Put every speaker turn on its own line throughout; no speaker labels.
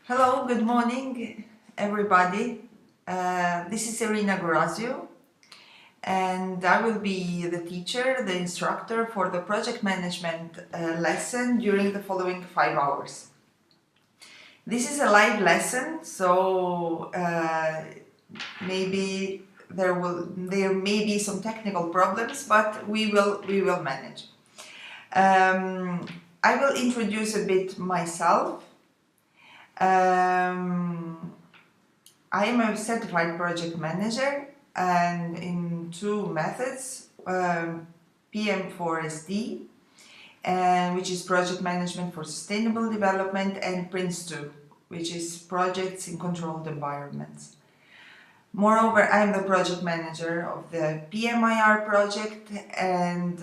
Hello, good morning, everybody. This is Irina Gorazio, and I will be the teacher, the instructor for the project management lesson during the following 5 hours. This is a live lesson, so maybe there may be some technical problems, but we will manage. I will introduce a bit myself. I am a certified project manager and in two methods, PM4SD, which is project management for sustainable development, and PRINCE2, which is projects in controlled environments. Moreover, I am the project manager of the PMIR project, and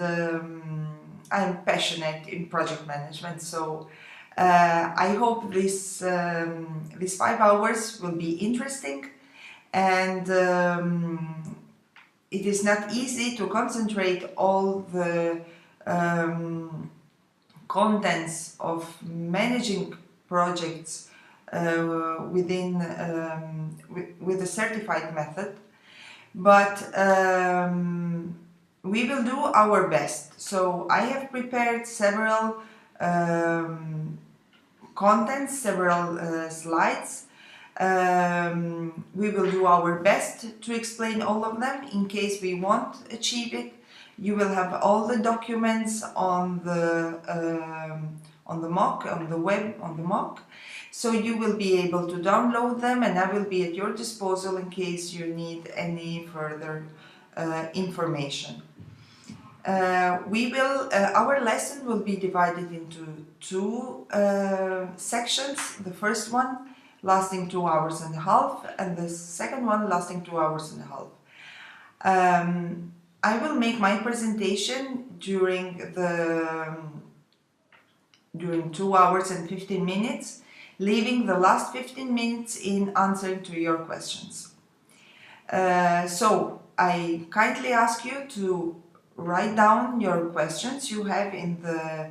I am passionate in project management, so I hope these 5 hours will be interesting, and it is not easy to concentrate all the contents of managing projects within with a certified method, but we will do our best. So I have prepared several contents, several slides. We will do our best to explain all of them. In case we won't achieve it, you will have all the documents on the mock, on the web, on the mock. So you will be able to download them, and I will be at your disposal in case you need any further information. Our lesson will be divided into two sections. The first one lasting 2 hours and a half, and the second one lasting 2 hours and a half. I will make my presentation during 2 hours and 15 minutes, leaving the last 15 minutes in answering to your questions. So I kindly ask you to write down your questions you have in the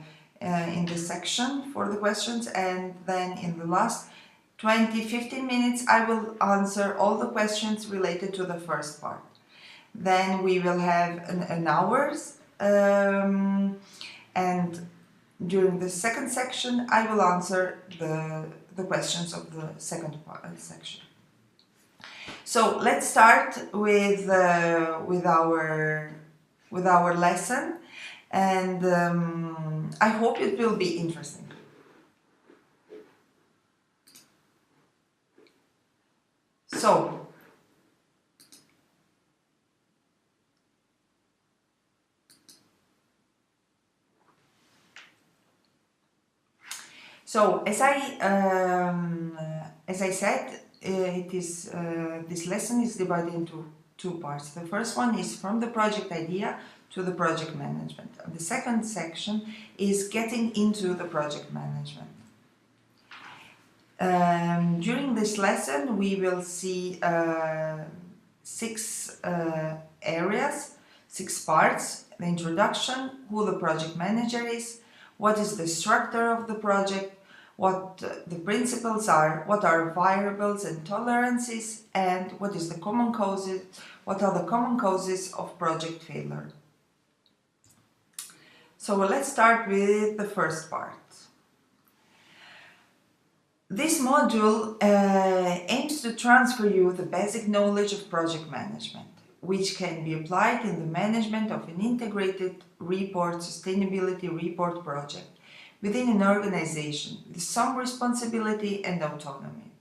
section for the questions, and then in the last 20-15 minutes I will answer all the questions related to the first part. Then we will have an hour's and during the second section I will answer the questions of the second section. So let's start with our lesson, and I hope it will be interesting. So as I said, this lesson is divided into two parts. The first one is from the project idea to the project management. The second section is getting into the project management. During this lesson we will see 6 areas, 6 parts: the introduction, who the project manager is, what is the structure of the project, what the principles are, what are variables and tolerances, and what are the common causes of project failure. So let's start with the first part. This module aims to transfer you the basic knowledge of project management, which can be applied in the management of an integrated sustainability report project within an organization with some responsibility and autonomy.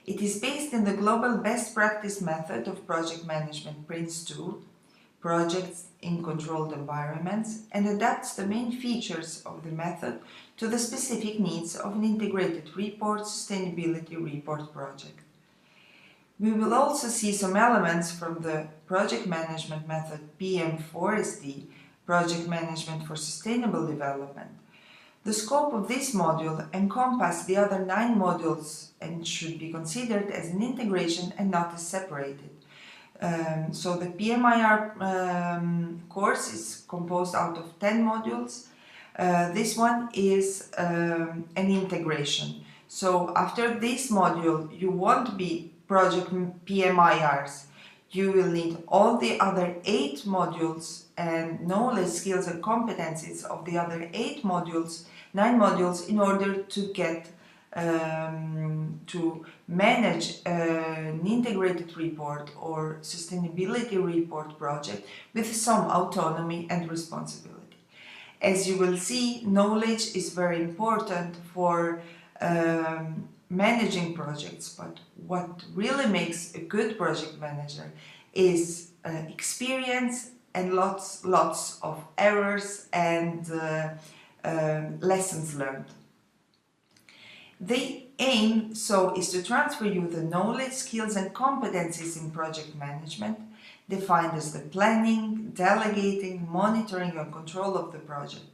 It is based in the global best practice method of project management PRINCE2, projects in controlled environments, and adapts the main features of the method to the specific needs of an integrated sustainability report project. We will also see some elements from the project management method PM4SD, project management for sustainable development. The scope of this module encompasses the other 9 modules and should be considered as an integration and not as separated. So the PMIR course is composed out of 10 modules. This one is an integration. So after this module, you won't be project PMIRs. You will need all the other 8 modules and knowledge, skills and competencies of the other 9 modules in order to get to manage an integrated report or sustainability report project with some autonomy and responsibility. As you will see, knowledge is very important for managing projects, but what really makes a good project manager is experience and lots of errors and lessons learned. The aim, so, is to transfer you the knowledge, skills and competencies in project management, defined as the planning, delegating, monitoring and control of the project.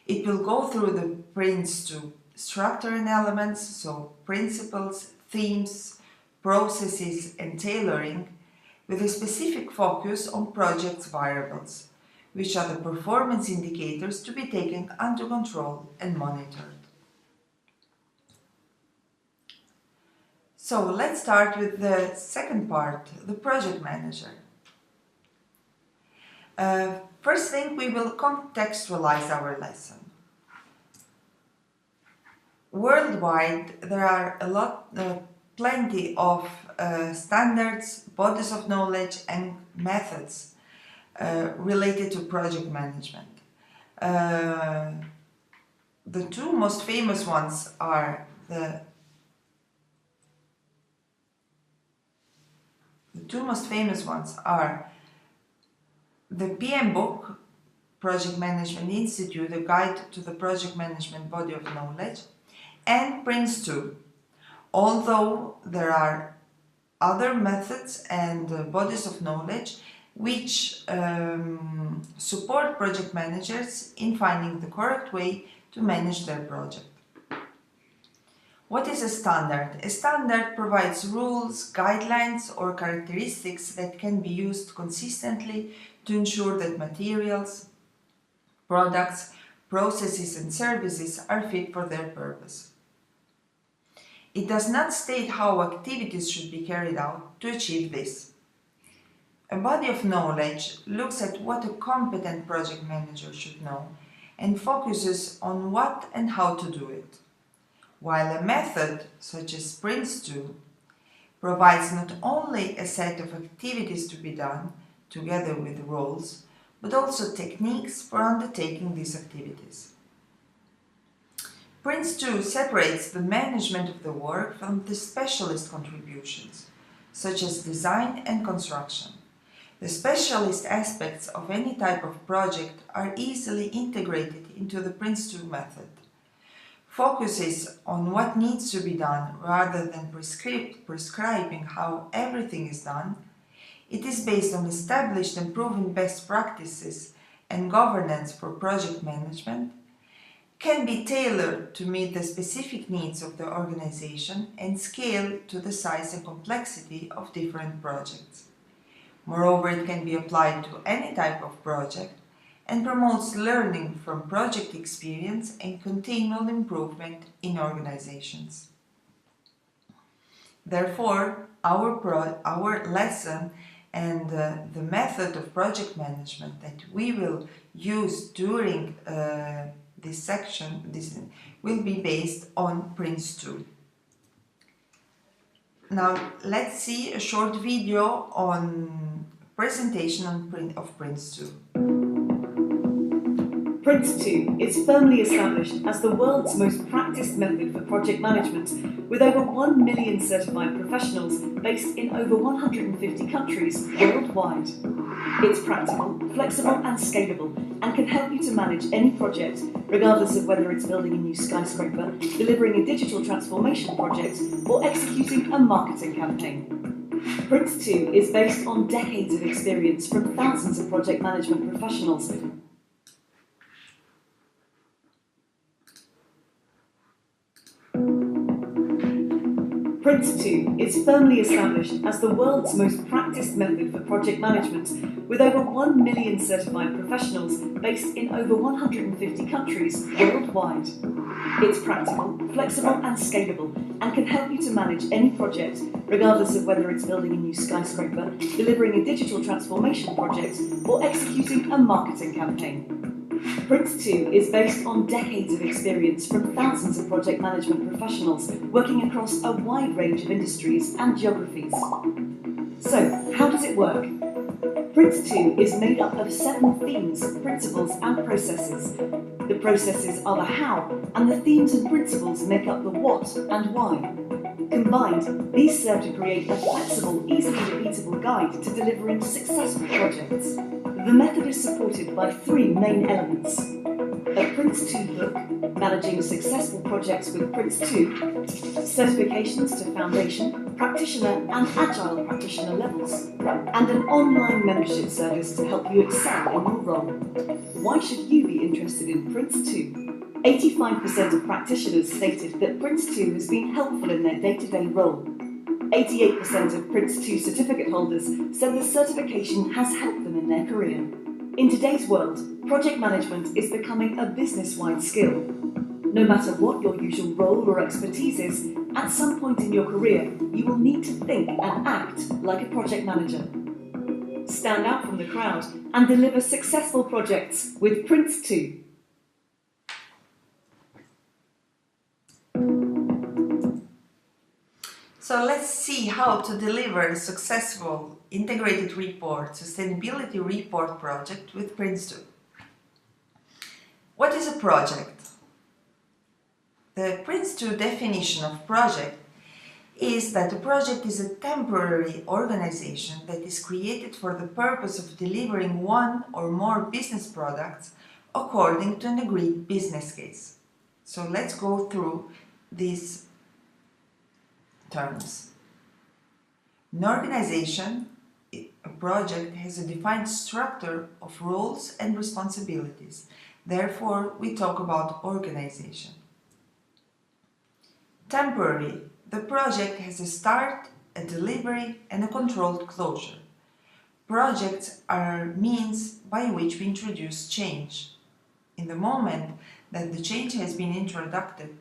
It will go through the PRINCE2 structure and elements, so principles, themes, processes and tailoring, with a specific focus on project's variables, which are the performance indicators to be taken under control and monitored. So let's start with the second part, the project manager. First thing, we will contextualize our lesson. Worldwide, there are plenty of standards, bodies of knowledge and methods related to project management. The two most famous ones are the PMBOK, Project Management Institute, a guide to the project management body of knowledge, and PRINCE2. Although there are other methods and bodies of knowledge which support project managers in finding the correct way to manage their project. What is a standard? A standard provides rules, guidelines or characteristics that can be used consistently to ensure that materials, products, processes and services are fit for their purpose. It does not state how activities should be carried out to achieve this. A body of knowledge looks at what a competent project manager should know and focuses on what and how to do it. While a method, such as PRINCE2, provides not only a set of activities to be done, together with roles, but also techniques for undertaking these activities. PRINCE2 separates the management of the work from the specialist contributions, such as design and construction. The specialist aspects of any type of project are easily integrated into the PRINCE2 method. Focuses on what needs to be done rather than prescribing how everything is done. It is based on established and proven best practices and governance for project management, can be tailored to meet the specific needs of the organization and scale to the size and complexity of different projects. Moreover, it can be applied to any type of project and promotes learning from project experience and continual improvement in organizations. Therefore, our lesson and the method of project management that we will use during this section will be based on PRINCE2. Now let's see a short video on presentation of PRINCE2.
PRINCE2 is firmly established as the world's most practiced method for project management, with over 1 million certified professionals based in over 150 countries worldwide. It's practical, flexible and scalable, and can help you to manage any project, regardless of whether it's building a new skyscraper, delivering a digital transformation project, or executing a marketing campaign. PRINCE2 is based on decades of experience from thousands of project management professionals. PRINCE2 is firmly established as the world's most practiced method for project management, with over 1 million certified professionals based in over 150 countries worldwide. It's practical, flexible and scalable, and can help you to manage any project, regardless of whether it's building a new skyscraper, delivering a digital transformation project, or executing a marketing campaign. PRINCE2 is based on decades of experience from thousands of project management professionals working across a wide range of industries and geographies. So, how does it work? PRINCE2 is made up of 7 themes, principles and processes. The processes are the how, and the themes and principles make up the what and why. Combined, these serve to create a flexible, easily repeatable guide to delivering successful projects. The method is supported by 3 main elements: a PRINCE2 book, Managing Successful Projects with PRINCE2, certifications to Foundation, Practitioner and Agile Practitioner levels, and an online membership service to help you excel in your role. Why should you be interested in PRINCE2? 85% of practitioners stated that PRINCE2 has been helpful in their day-to-day role. 88% of PRINCE2 certificate holders said the certification has helped them in their career. In today's world, project management is becoming a business-wide skill. No matter what your usual role or expertise is, at some point in your career, you will need to think and act like a project manager. Stand out from the crowd and deliver successful projects with PRINCE2.
So let's see how to deliver a successful integrated report, sustainability report project with PRINCE2. What is a project? The PRINCE2 definition of project is that a project is a temporary organization that is created for the purpose of delivering one or more business products according to an agreed business case. So let's go through these terms. In organization, a project has a defined structure of roles and responsibilities. Therefore, we talk about organization. Temporary, the project has a start, a delivery, and a controlled closure. Projects are means by which we introduce change. In the moment that the change has been introduced,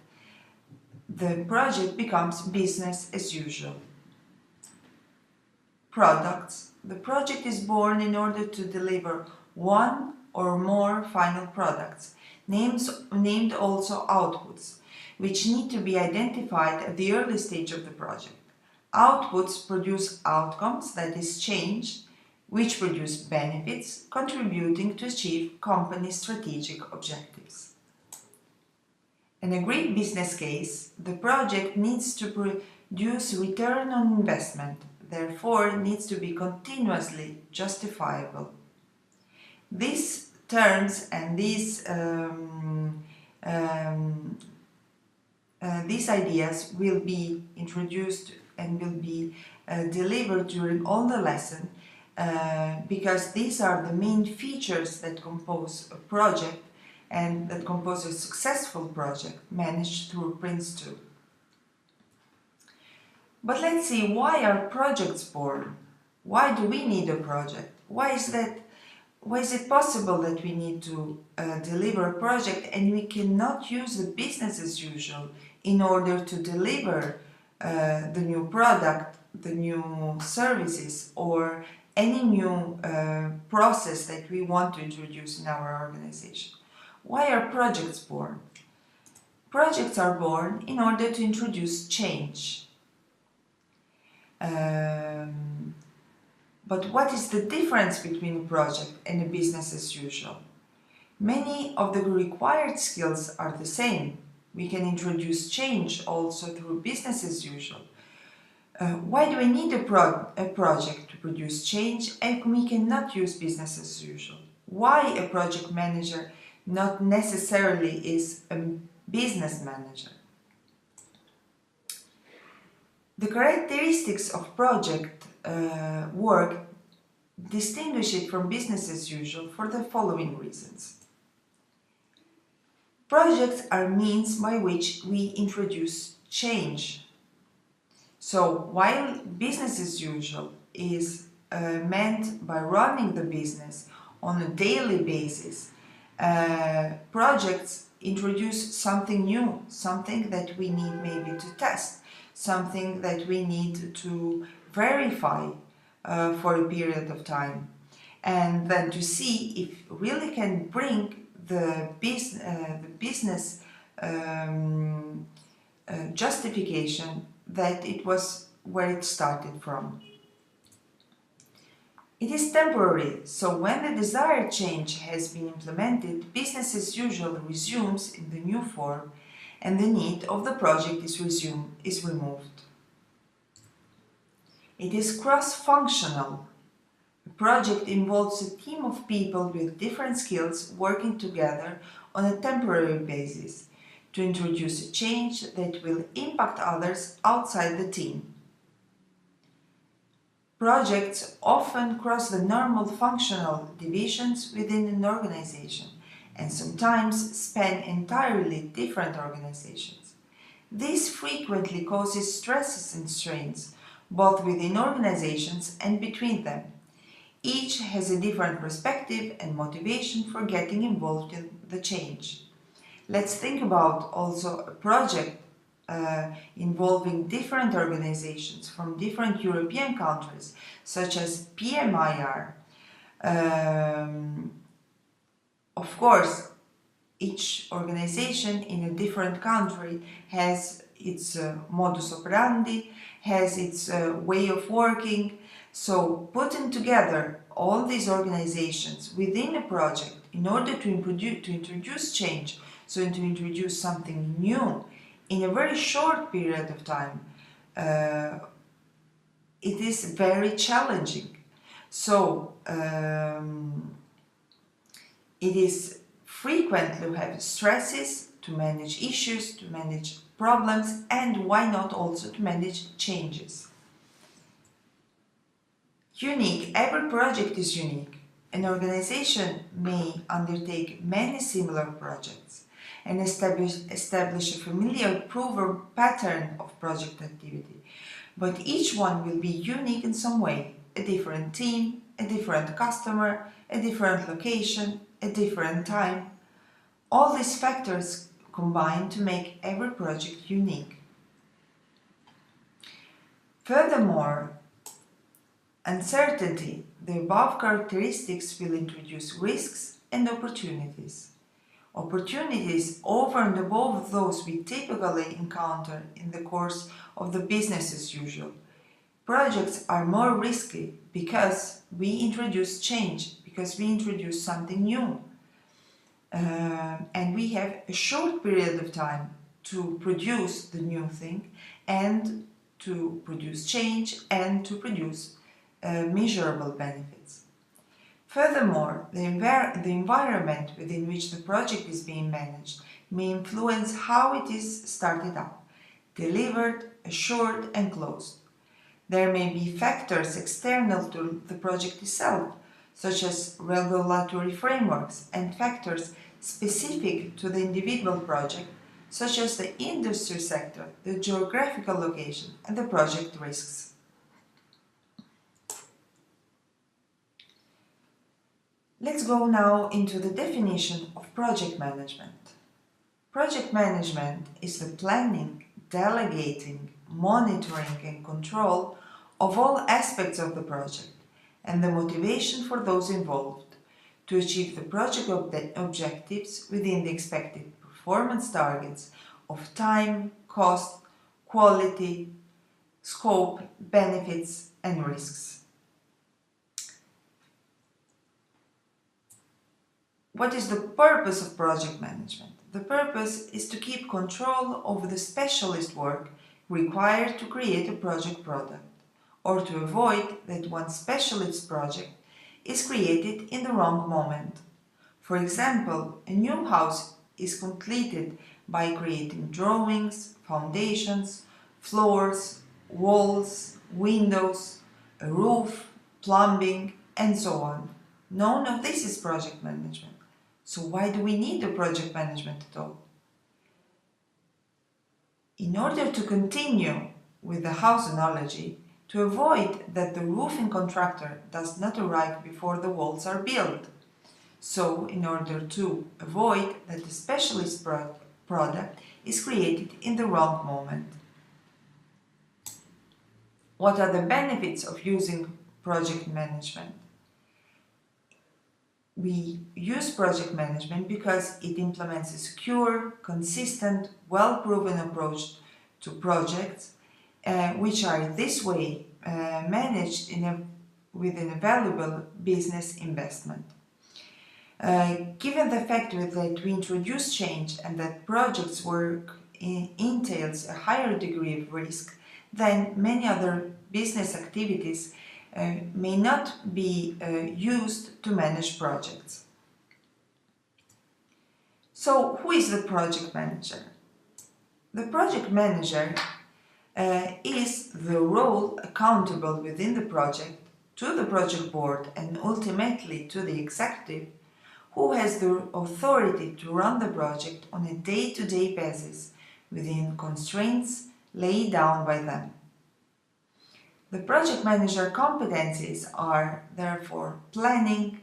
the project becomes business as usual. Products. The project is born in order to deliver one or more final products, named also outputs, which need to be identified at the early stage of the project. Outputs produce outcomes, that is change, which produce benefits, contributing to achieve company strategic objectives. An agreed business case, the project needs to produce return on investment, therefore needs to be continuously justifiable. These terms and these ideas will be introduced and will be delivered during all the lesson because these are the main features that compose a project and that compose a successful project managed through PRINCE2. But let's see, why are projects born? Why do we need a project? Why is it possible that we need to deliver a project and we cannot use the business as usual in order to deliver the new product, the new services, or any new process that we want to introduce in our organization? Why are projects born? Projects are born in order to introduce change. But what is the difference between a project and a business as usual? Many of the required skills are the same. We can introduce change also through business as usual. Why do we need a project to produce change and we cannot use business as usual? Why a project manager not necessarily is a business manager? The characteristics of project work distinguish it from business as usual for the following reasons. Projects are means by which we introduce change. So while business as usual is meant by running the business on a daily basis, projects introduce something new, something that we need maybe to test, something that we need to verify for a period of time, and then to see if really can bring the business justification that it was where it started from. It is temporary, so when the desired change has been implemented, business as usual resumes in the new form and the need of the project is removed. It is cross-functional. A project involves a team of people with different skills working together on a temporary basis to introduce a change that will impact others outside the team. Projects often cross the normal functional divisions within an organization and sometimes span entirely different organizations. This frequently causes stresses and strains, both within organizations and between them. Each has a different perspective and motivation for getting involved in the change. Let's think about also a project involving different organizations from different European countries, such as PMIR. Of course, each organization in a different country has its modus operandi, has its way of working. So putting together all these organizations within a project in order to introduce change, so to introduce something new in a very short period of time, it is very challenging. So it is frequent to have stresses, to manage issues, to manage problems, and why not also to manage changes. Unique. Every project is unique. An organization may undertake many similar projects and establish a familiar proven pattern of project activity, but each one will be unique in some way. A different team, a different customer, a different location, a different time. All these factors combine to make every project unique. Furthermore, uncertainty. The above characteristics will introduce risks and opportunities. Opportunities over and above those we typically encounter in the course of the business as usual. Projects are more risky because we introduce change, because we introduce something new. And we have a short period of time to produce the new thing and to produce change and to produce measurable benefits. Furthermore, the environment within which the project is being managed may influence how it is started up, delivered, assured, and closed. There may be factors external to the project itself, such as regulatory frameworks, and factors specific to the individual project, such as the industry sector, the geographical location, and the project risks. Let's go now into the definition of project management. Project management is the planning, delegating, monitoring, and control of all aspects of the project and the motivation for those involved to achieve the project objectives within the expected performance targets of time, cost, quality, scope, benefits, and risks. What is the purpose of project management? The purpose is to keep control over the specialist work required to create a project product, or to avoid that one specialist project is created in the wrong moment. For example, a new house is completed by creating drawings, foundations, floors, walls, windows, a roof, plumbing, and so on. None of this is project management. So why do we need a project management at all? In order to continue with the house analogy, to avoid that the roofing contractor does not arrive before the walls are built. So, in order to avoid that the specialist product is created in the wrong moment. What are the benefits of using project management? We use project management because it implements a secure, consistent, well-proven approach to projects, which are this way managed with an valuable business investment. Given the fact that we introduce change and that projects work entails a higher degree of risk than many other business activities, may not be used to manage projects. So, who is the project manager? The project manager is the role accountable within the project to the project board and ultimately to the executive, who has the authority to run the project on a day-to-day basis within constraints laid down by them. The project manager competencies are therefore planning,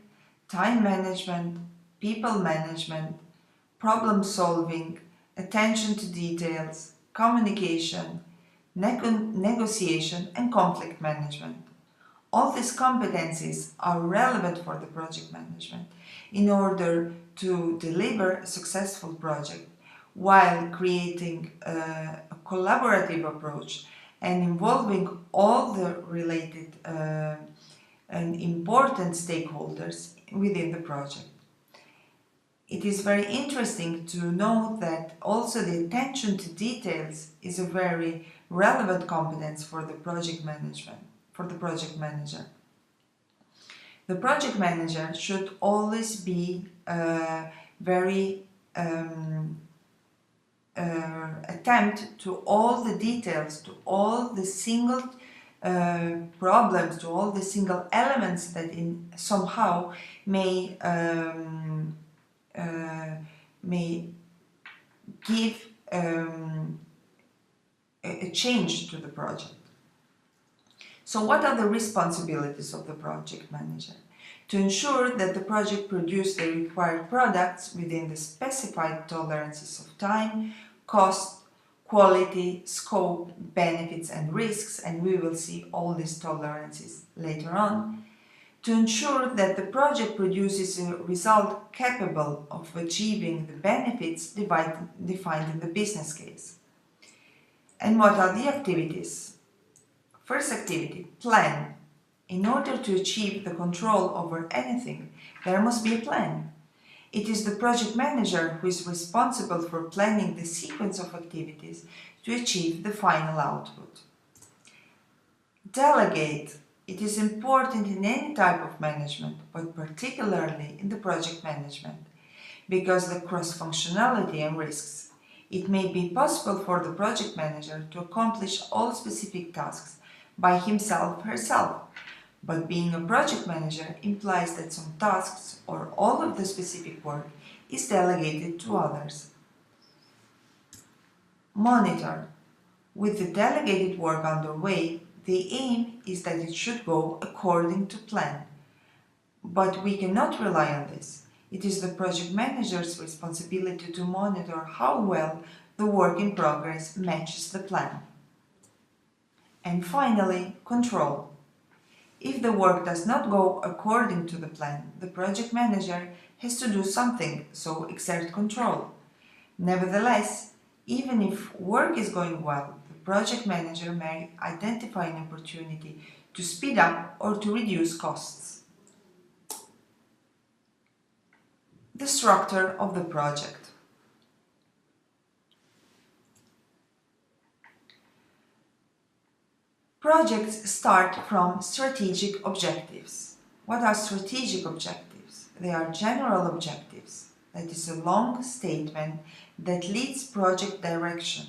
time management, people management, problem solving, attention to details, communication, negotiation and conflict management. All these competencies are relevant for the project management in order to deliver a successful project while creating a collaborative approach and involving all the related and important stakeholders within the project. It is very interesting to note that also the attention to details is a very relevant competence for the project management, for the project manager. The project manager should always be very attempt to all the details, to all the single problems, to all the single elements that in somehow may give a change to the project. So what are the responsibilities of the project manager? To ensure that the project produces the required products within the specified tolerances of time, cost, quality, scope, benefits and risks, and we will see all these tolerances later on. To ensure that the project produces a result capable of achieving the benefits defined in the business case. And what are the activities? First activity, plan. In order to achieve the control over anything, there must be a plan. It is the project manager who is responsible for planning the sequence of activities to achieve the final output. Delegate. It is important in any type of management, but particularly in the project management, because of the cross-functionality and risks. It may be possible for the project manager to accomplish all specific tasks by himself or herself, but being a project manager implies that some tasks or all of the specific work is delegated to others. Monitor. With the delegated work underway, the aim is that it should go according to plan. But we cannot rely on this. It is the project manager's responsibility to monitor how well the work in progress matches the plan. And finally, control. If the work does not go according to the plan, the project manager has to do something, so exert control. Nevertheless, even if work is going well, the project manager may identify an opportunity to speed up or to reduce costs. The structure of the project. Projects start from strategic objectives. What are strategic objectives? They are general objectives. That is a long statement that leads project direction.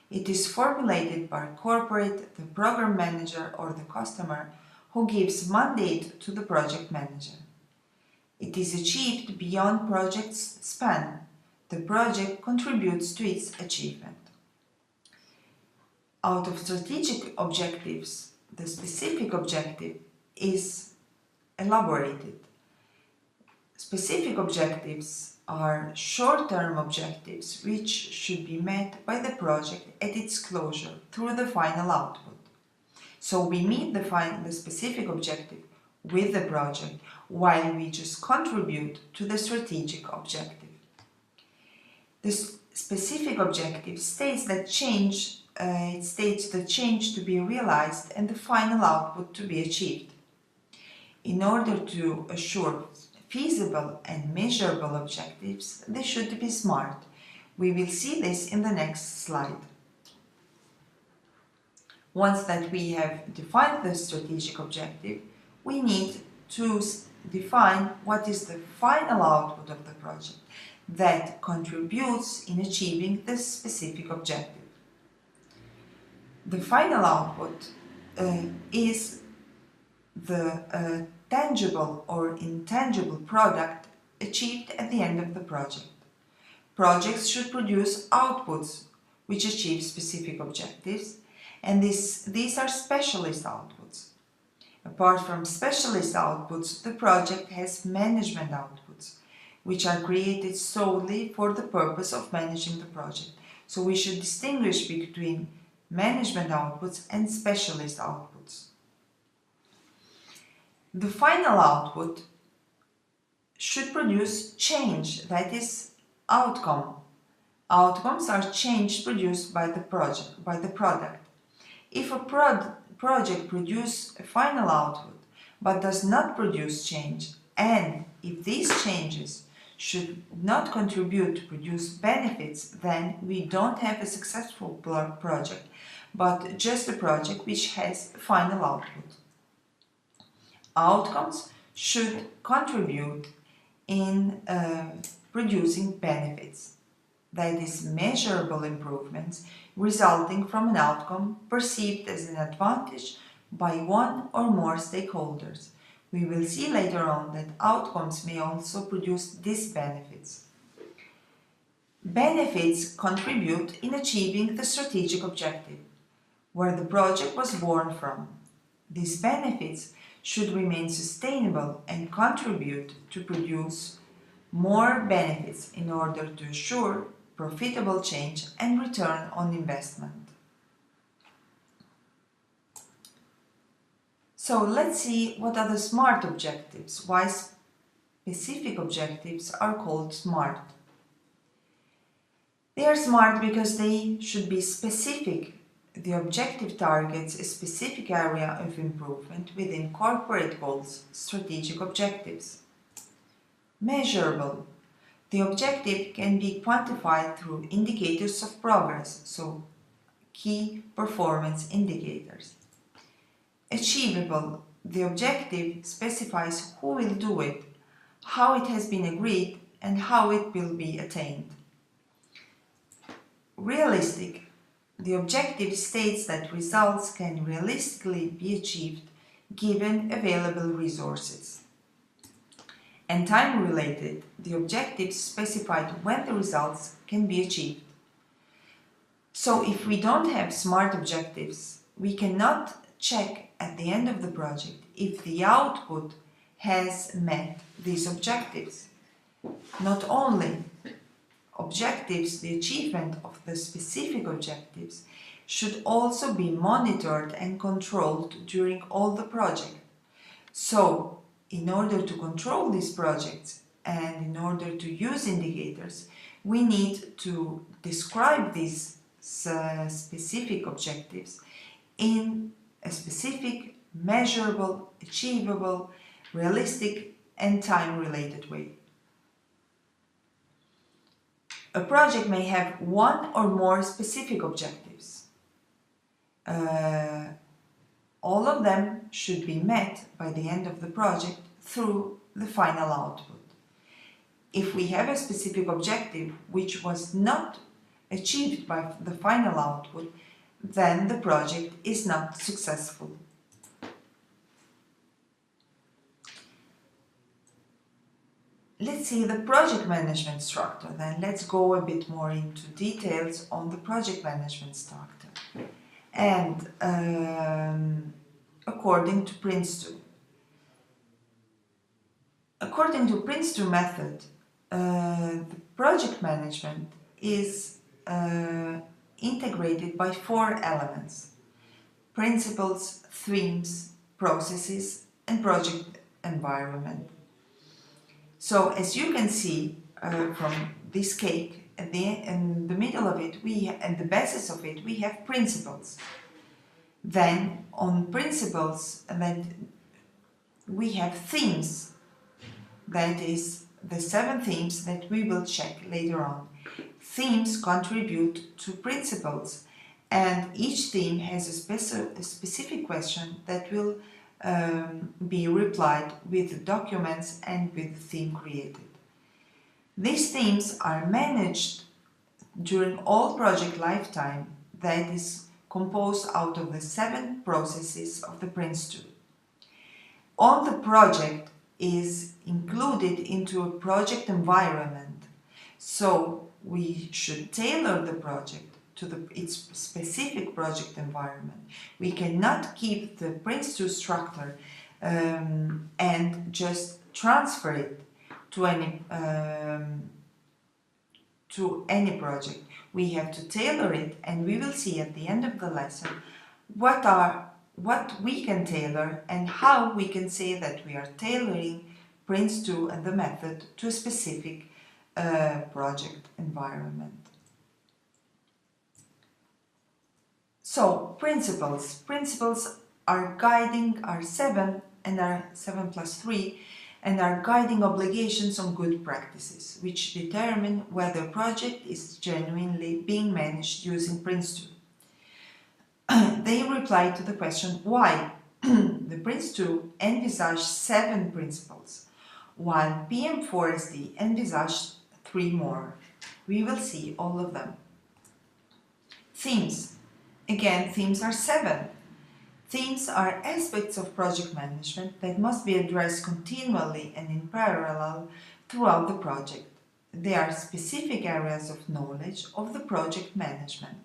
It is formulated by corporate, the program manager or the customer who gives mandate to the project manager. It is achieved beyond project's span. The project contributes to its achievement. Out of strategic objectives, the specific objective is elaborated. Specific objectives are short-term objectives which should be met by the project at its closure through the final output. So we meet the specific objective with the project while we just contribute to the strategic objective. This specific objective states the change to be realized and the final output to be achieved. In order to assure feasible and measurable objectives, they should be SMART. We will see this in the next slide. Once that we have defined the strategic objective, we need to define what is the final output of the project that contributes in achieving this specific objective. The final output is the tangible or intangible product achieved at the end of the project. Projects should produce outputs which achieve specific objectives, and these are specialist outputs. Apart from specialist outputs, the project has management outputs, which are created solely for the purpose of managing the project. So we should distinguish between management outputs and specialist outputs. The final output should produce change, that is, outcome. Outcomes are change produced by the product. If a project produces a final output but does not produce change, and if these changes should not contribute to produce benefits, then we don't have a successful project, but just a project which has a final output. Outcomes should contribute in producing benefits, that is, measurable improvements resulting from an outcome perceived as an advantage by one or more stakeholders. We will see later on that outcomes may also produce disbenefits. Benefits contribute in achieving the strategic objective, where the project was born from. These benefits should remain sustainable and contribute to produce more benefits in order to assure profitable change and return on investment. So let's see what are the SMART objectives, why specific objectives are called SMART. They are SMART because they should be specific. The objective targets a specific area of improvement within corporate goals, strategic objectives. Measurable. The objective can be quantified through indicators of progress, so key performance indicators. Achievable. The objective specifies who will do it, how it has been agreed, and how it will be attained. Realistic. The objective states that results can realistically be achieved given available resources. And time-related. The objectives specified when the results can be achieved. So if we don't have SMART objectives, we cannot check at the end of the project if the output has met these objectives. Not only objectives, the achievement of the specific objectives should also be monitored and controlled during all the project. So, in order to control these projects and in order to use indicators, we need to describe these specific objectives in a specific, measurable, achievable, realistic, and time-related way. A project may have one or more specific objectives. All of them should be met by the end of the project through the final output. If we have a specific objective which was not achieved by the final output, then the project is not successful. Let's see the project management structure. Then let's go a bit more into details on the project management structure. and according to Prince2. According to Prince2 method, the project management is integrated by 4 elements: principles, themes, processes, and project environment. So as you can see from this cake, in the middle of it, and the basis of it, we have principles. Then on principles, we have themes. That is the 7 themes that we will check later on. Themes contribute to principles, and each theme has a specific question that will be replied with the documents and with the theme created. These themes are managed during all project lifetime, that is composed out of the 7 processes of the Prince2. On the project is included into a project environment, so we should tailor the project to its specific project environment. We cannot keep the Prince2 structure and just transfer it to any project. We have to tailor it, and we will see at the end of the lesson what we can tailor and how we can say that we are tailoring Prince2 and the method to a specific project environment. So, principles. Principles are guiding our 7 and our 7 plus 3 and are guiding obligations on good practices, which determine whether a project is genuinely being managed using Prince2. They reply to the question why the Prince2 envisaged 7 principles, while PM4SD envisaged 3 more. We will see all of them. Themes. Again, themes are 7. Themes are aspects of project management that must be addressed continually and in parallel throughout the project. They are specific areas of knowledge of the project management.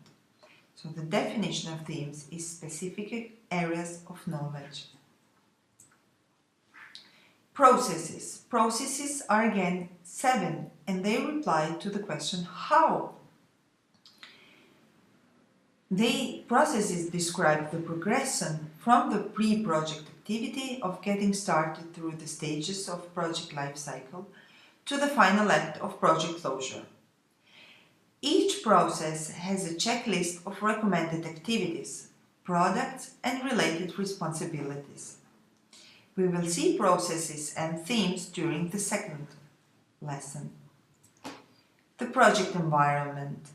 So the definition of themes is specific areas of knowledge. Processes. Processes are again 7, and they reply to the question how. Processes describe the progression from the pre-project activity of getting started through the stages of project life cycle to the final act of project closure. Each process has a checklist of recommended activities, products, and related responsibilities. We will see processes and themes during the second lesson. The project environment.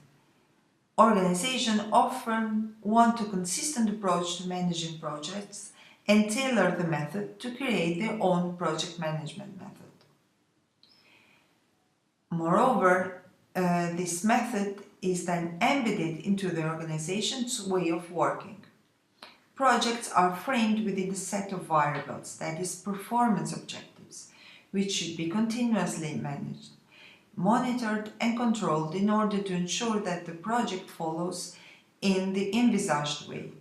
Organizations often want a consistent approach to managing projects and tailor the method to create their own project management method. Moreover, this method is then embedded into the organization's way of working. Projects are framed within a set of variables, that is, performance objectives, which should be continuously managed, monitored and controlled in order to ensure that the project follows in the envisaged way.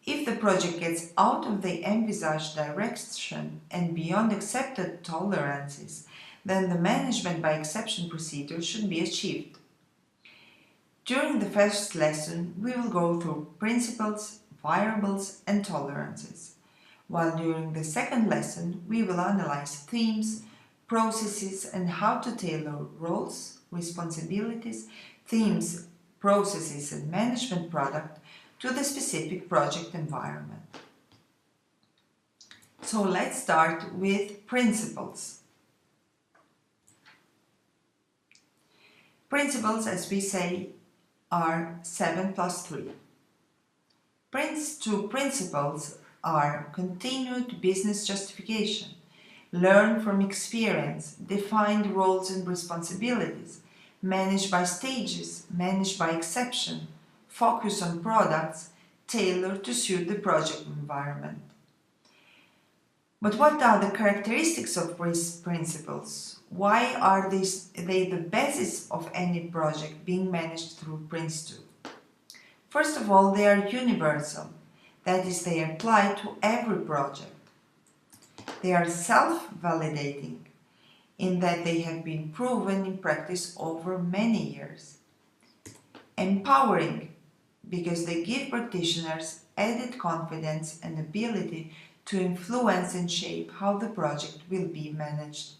If the project gets out of the envisaged direction and beyond accepted tolerances, then the management by exception procedure should be achieved. During the first lesson, we will go through principles, variables, and tolerances, while during the second lesson, we will analyze themes, processes, and how to tailor roles, responsibilities, themes, processes, and management product to the specific project environment. So let's start with principles. Principles, as we say, are 7 plus 3. Two principles are continued business justification, learn from experience, defined roles and responsibilities, managed by stages, managed by exception, focus on products, tailored to suit the project environment. But what are the characteristics of these principles? Why are they the basis of any project being managed through Prince2? First of all, they are universal, that is, they apply to every project. They are self-validating, in that they have been proven in practice over many years. Empowering, because they give practitioners added confidence and ability to influence and shape how the project will be managed.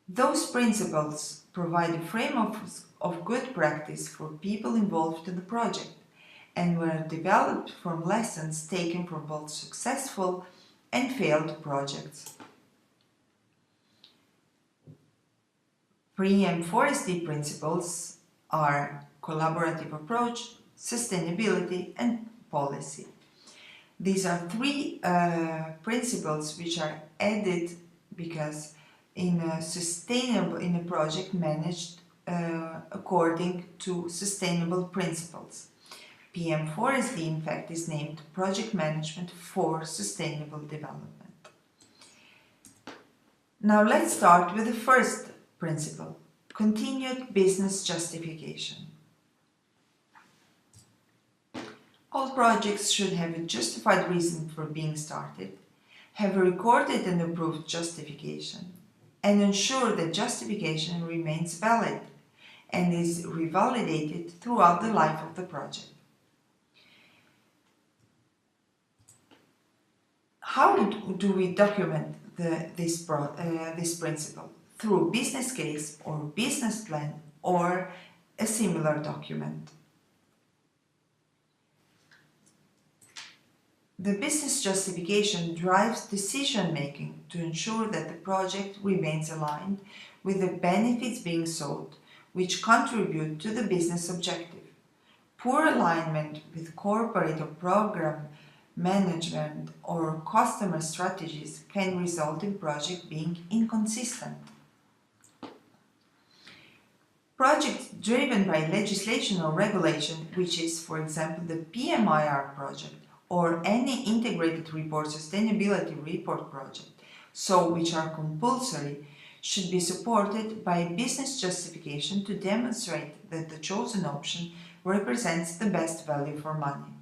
Those principles provide a frame of good practice for people involved in the project and were developed from lessons taken from both successful and failed projects. Pre and 4SD principles are collaborative approach, sustainability, and policy. These are three principles which are added because in a project managed according to sustainable principles. PM4SD in fact is named Project Management for Sustainable Development. Now let's start with the first principle, continued business justification. All projects should have a justified reason for being started, have a recorded and approved justification, and ensure that justification remains valid and is revalidated throughout the life of the project. How do we document this principle? Through business case or business plan or a similar document. The business justification drives decision making to ensure that the project remains aligned with the benefits being sought, which contribute to the business objective. Poor alignment with corporate or program management or customer strategies can result in project being inconsistent. Projects driven by legislation or regulation, which is, for example, the PMIR project or any integrated report sustainability report project, so which are compulsory, should be supported by a business justification to demonstrate that the chosen option represents the best value for money.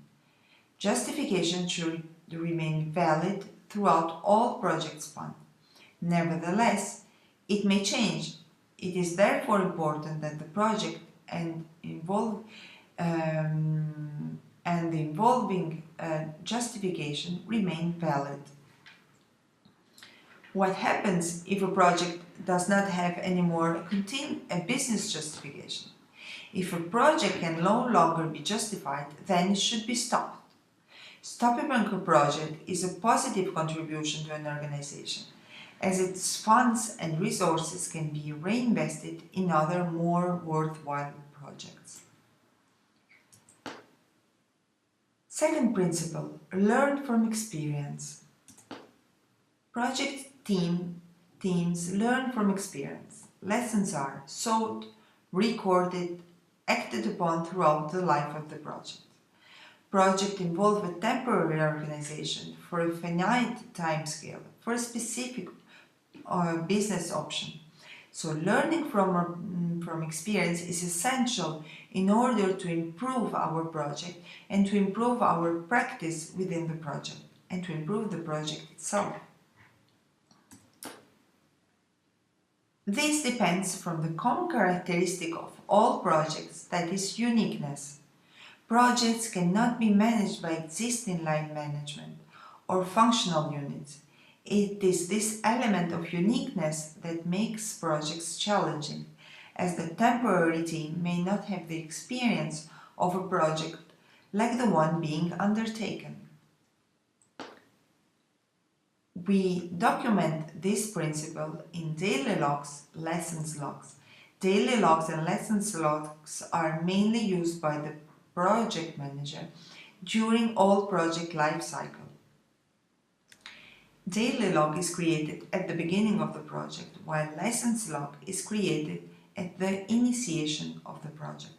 Justification should remain valid throughout all project span. Nevertheless, it may change. It is therefore important that the project and the involving justification remain valid. What happens if a project does not have anymore a business justification? If a project can no longer be justified, then it should be stopped. Stopping a project is a positive contribution to an organization, as its funds and resources can be reinvested in other more worthwhile projects. Second principle, learn from experience. Project teams learn from experience. Lessons are sought, recorded, acted upon throughout the life of the project. Projects involve a temporary organization for a finite timescale for a specific business option. So learning from experience is essential in order to improve our project and to improve our practice within the project and to improve the project itself. This depends from the common characteristic of all projects, that is uniqueness. Projects cannot be managed by existing line management or functional units. It is this element of uniqueness that makes projects challenging, as the temporary team may not have the experience of a project like the one being undertaken. We document this principle in daily logs, lessons logs. Daily logs and lessons logs are mainly used by the project manager during all project life cycle. Daily log is created at the beginning of the project, while lessons log is created at the initiation of the project.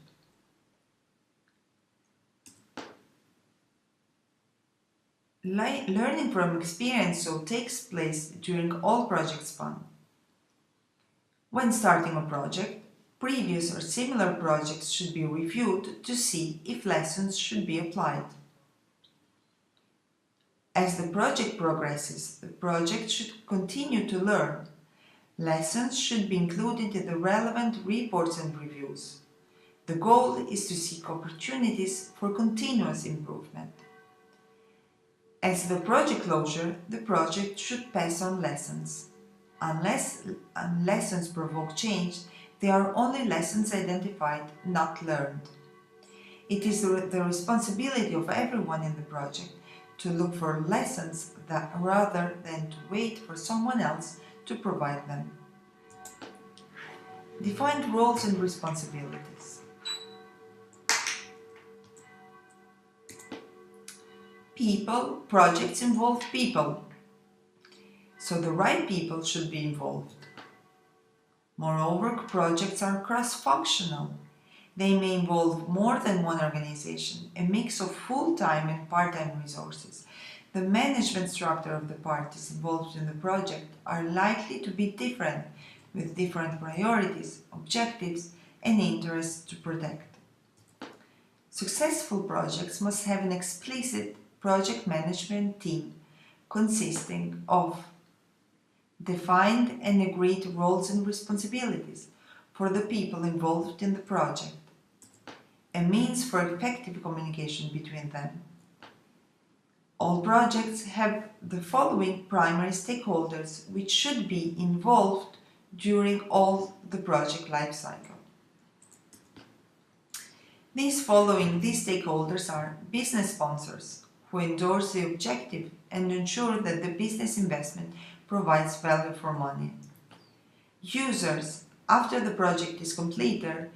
Learning from experience so takes place during all project span. When starting a project, Previous or similar projects should be reviewed to see if lessons should be applied. As the project progresses, the project should continue to learn. Lessons should be included in the relevant reports and reviews. The goal is to seek opportunities for continuous improvement. As the project closure, the project should pass on lessons. Unless lessons provoke change, they are only lessons identified, not learned. It is the responsibility of everyone in the project to look for lessons rather than to wait for someone else to provide them. Defined roles and responsibilities. People, projects involve people, so the right people should be involved. Moreover, projects are cross-functional. They may involve more than one organization, a mix of full-time and part-time resources. The management structure of the parties involved in the project are likely to be different, with different priorities, objectives, and interests to protect. Successful projects must have an explicit project management team consisting of defined and agreed roles and responsibilities for the people involved in the project, a means for effective communication between them. All projects have the following primary stakeholders which should be involved during all the project life cycle. These stakeholders are business sponsors, who endorse the objective and ensure that the business investment provides value for money. Users, after the project is completed,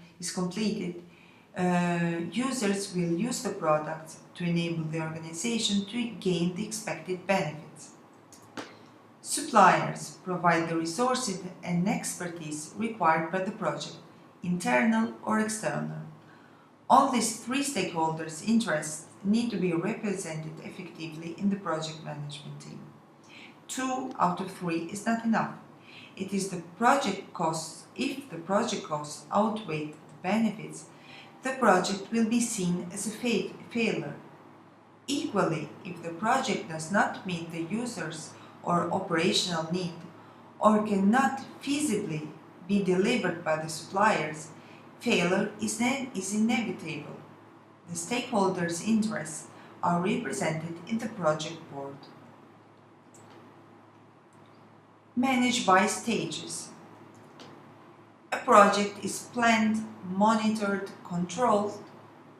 users will use the products to enable the organization to gain the expected benefits. Suppliers provide the resources and expertise required by the project, internal or external. All these three stakeholders' interests need to be represented effectively in the project management team. 2 out of 3 is not enough. It is the project costs. If the project costs outweigh the benefits, the project will be seen as a failure. Equally, if the project does not meet the user's or operational need, or cannot feasibly be delivered by the suppliers, failure is inevitable. The stakeholders' interests are represented in the project board. Managed by stages. A project is planned, monitored, controlled,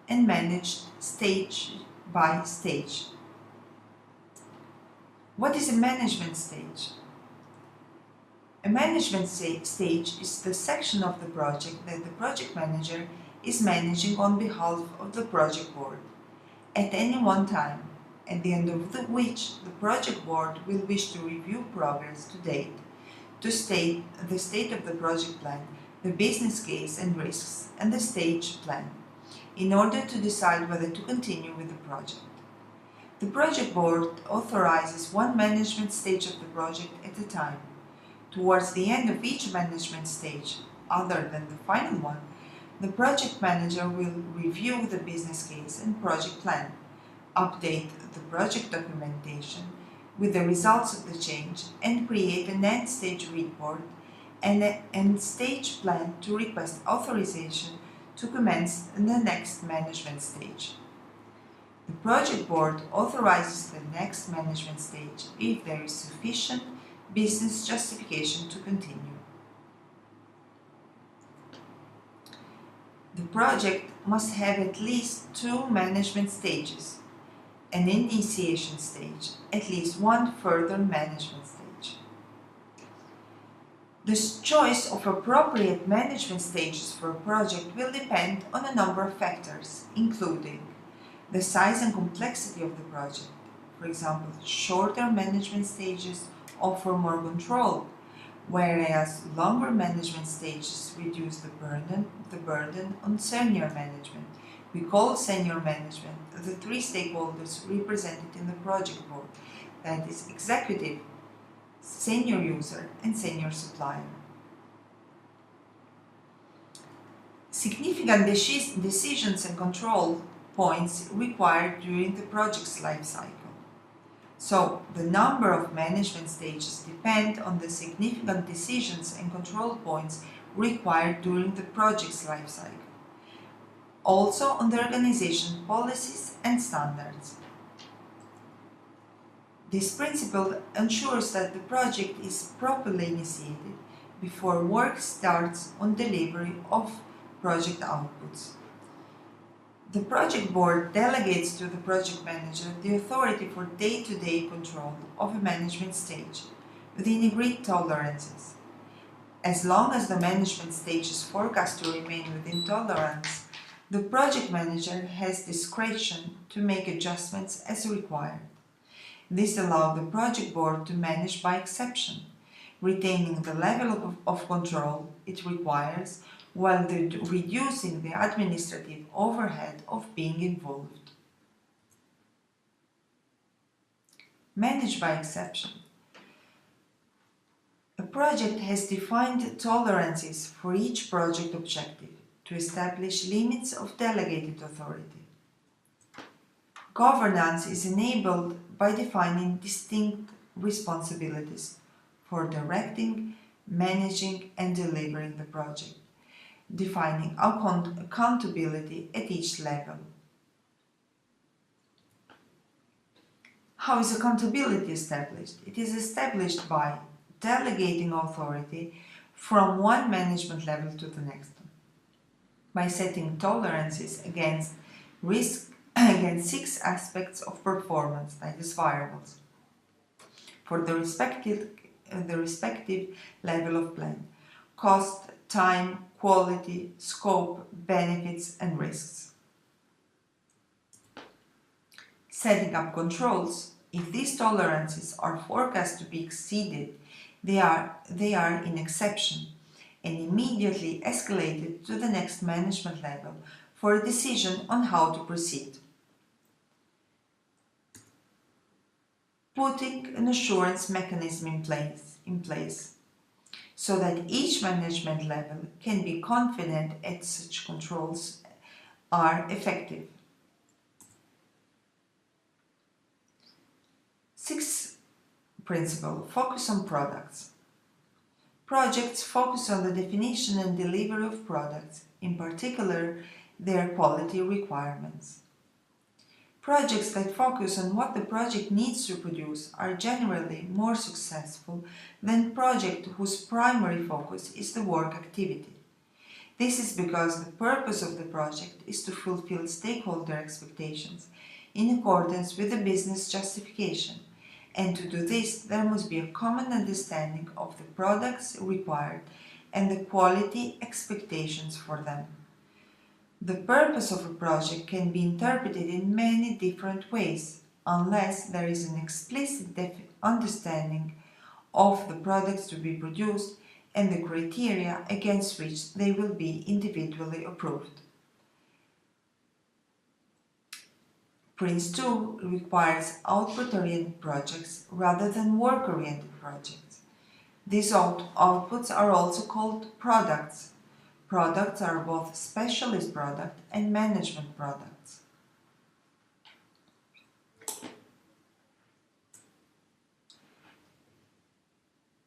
and managed stage by stage. What is a management stage? A management stage is the section of the project that the project manager is managing on behalf of the project board at any one time, at the end of which the project board will wish to review progress to date, to state the state of the project plan, the business case and risks, and the stage plan, in order to decide whether to continue with the project. The project board authorizes one management stage of the project at a time. Towards the end of each management stage, other than the final one, the project manager will review the business case and project plan, update the project documentation with the results of the change, and create an end-stage report and an end-stage plan to request authorization to commence the next management stage. The project board authorizes the next management stage if there is sufficient business justification to continue. The project must have at least 2 management stages, an initiation stage, at least 1 further management stage. The choice of appropriate management stages for a project will depend on a number of factors, including the size and complexity of the project. For example, shorter management stages offer more control, whereas longer management stages reduce the burden on senior management. We call senior management the 3 stakeholders represented in the project board, that is, executive, senior user, and senior supplier. Significant decisions and control points required during the project's life cycle. So, the number of management stages depend on the significant decisions and control points required during the project's life cycle. Also on the organization policies and standards. This principle ensures that the project is properly initiated before work starts on delivery of project outputs. The project board delegates to the project manager the authority for day-to-day control of a management stage within agreed tolerances. As long as the management stage is forecast to remain within tolerance, the project manager has discretion to make adjustments as required. This allows the project board to manage by exception, retaining the level of control it requires while reducing the administrative overhead of being involved. Manage by exception. A project has defined tolerances for each project objective to establish limits of delegated authority. Governance is enabled by defining distinct responsibilities for directing, managing, and delivering the project, defining accountability at each level. How is accountability established? It is established by delegating authority from one management level to the next, by setting tolerances against risk against 6 aspects of performance, that is variables, for the respective level of plan: cost, time, quality, scope, benefits, and risks. Setting up controls. If these tolerances are forecast to be exceeded, they are in exception and immediately escalated to the next management level for a decision on how to proceed. Putting an assurance mechanism in place so that each management level can be confident that such controls are effective. 6th principle: focus on products. Projects focus on the definition and delivery of products, in particular their quality requirements. Projects that focus on what the project needs to produce are generally more successful than projects whose primary focus is the work activity. This is because the purpose of the project is to fulfill stakeholder expectations in accordance with the business justification, and to do this there must be a common understanding of the products required and the quality expectations for them. The purpose of a project can be interpreted in many different ways unless there is an explicit understanding of the products to be produced and the criteria against which they will be individually approved. Prince 2 requires output-oriented projects rather than work-oriented projects. These outputs are also called products. Products are both specialist product and management products.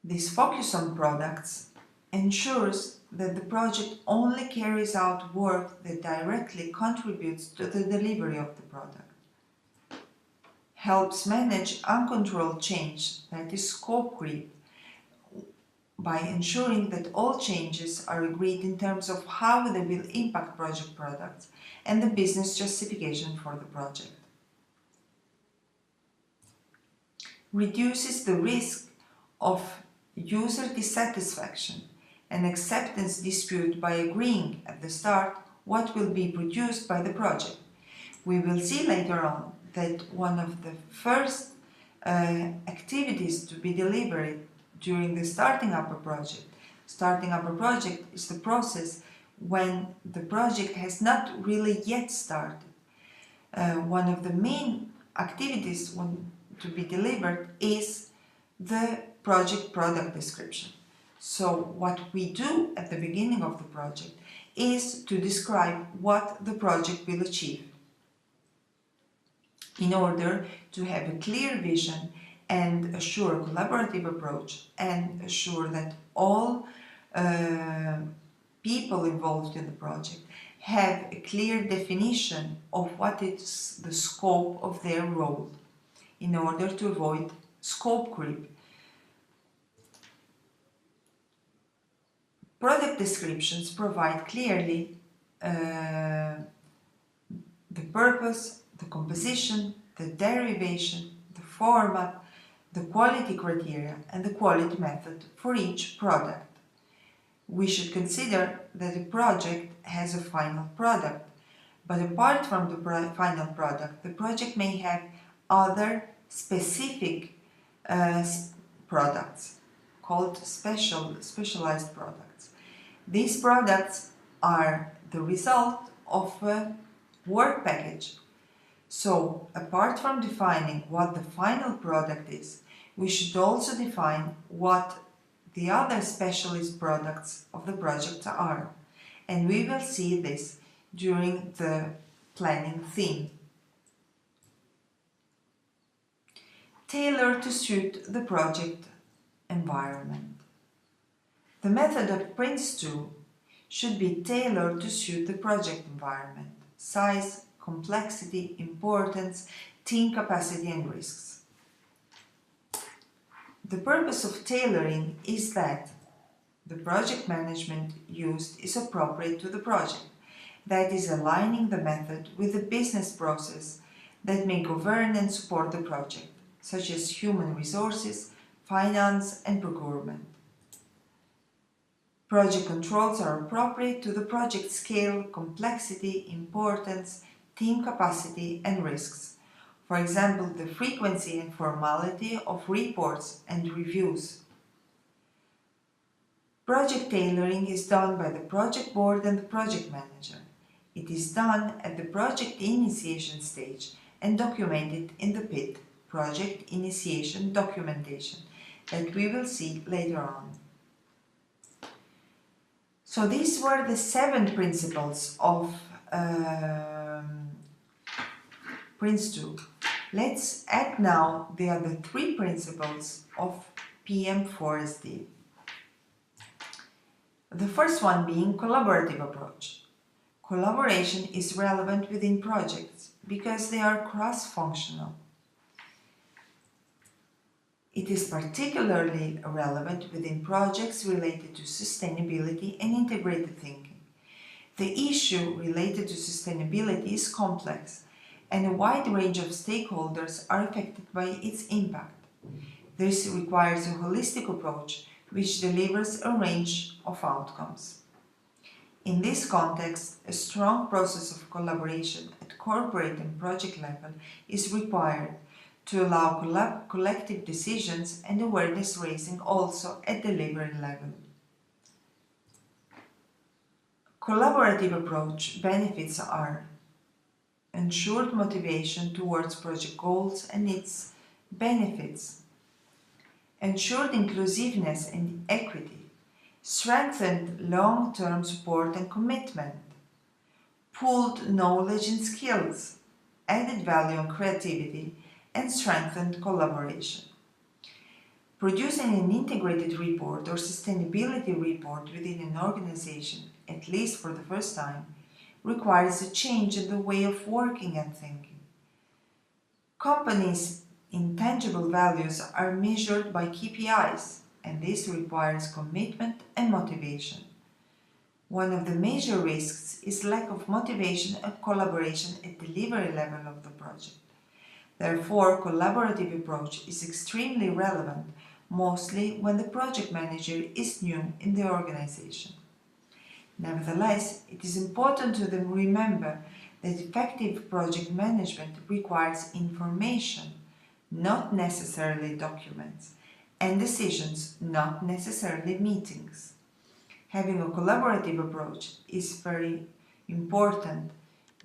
This focus on products ensures that the project only carries out work that directly contributes to the delivery of the product. Helps manage uncontrolled change, that is scope creep, by ensuring that all changes are agreed in terms of how they will impact project products and the business justification for the project. Reduces the risk of user dissatisfaction and acceptance dispute by agreeing at the start what will be produced by the project. We will see later on that one of the first activities to be delivered during the starting up a project. Starting up a project is the process when the project has not really yet started. One of the main activities to be delivered is the project product description. So what we do at the beginning of the project is to describe what the project will achieve. In order to have a clear vision and assure a collaborative approach and assure that all people involved in the project have a clear definition of what is the scope of their role in order to avoid scope creep. Product descriptions provide clearly the purpose, the composition, the derivation, the format, the quality criteria and the quality method for each product. We should consider that a project has a final product, but apart from the final product, the project may have other specific products called specialized products. These products are the result of a work package. So, apart from defining what the final product is, we should also define what the other specialist products of the project are. And we will see this during the planning theme. Tailor to suit the project environment. The method of PRINCE2 should be tailored to suit the project environment, size, complexity, importance, team capacity and risks. The purpose of tailoring is that the project management used is appropriate to the project, that is aligning the method with the business process that may govern and support the project, such as human resources, finance and procurement. Project controls are appropriate to the project scale, complexity, importance, team capacity and risks. For example, the frequency and formality of reports and reviews. Project tailoring is done by the project board and the project manager. It is done at the project initiation stage and documented in the PID, Project Initiation Documentation, that we will see later on. So these were the 7 principles of PRINCE2. Let's add now the other 3 principles of PM4SD. The first one being collaborative approach. Collaboration is relevant within projects because they are cross-functional. It is particularly relevant within projects related to sustainability and integrated thinking. The issue related to sustainability is complex, and a wide range of stakeholders are affected by its impact. This requires a holistic approach which delivers a range of outcomes. In this context, a strong process of collaboration at corporate and project level is required to allow collective decisions and awareness raising also at delivery level. Collaborative approach benefits are ensured motivation towards project goals and its benefits, ensured inclusiveness and equity, strengthened long-term support and commitment, pooled knowledge and skills, added value and creativity, and strengthened collaboration. Producing an integrated report or sustainability report within an organization, at least for the first time, requires a change in the way of working and thinking. Companies' intangible values are measured by KPIs, and this requires commitment and motivation. One of the major risks is lack of motivation and collaboration at delivery level of the project. Therefore, collaborative approach is extremely relevant, mostly when the project manager is new in the organization. Nevertheless, it is important to remember that effective project management requires information, not necessarily documents, and decisions, not necessarily meetings. Having a collaborative approach is very important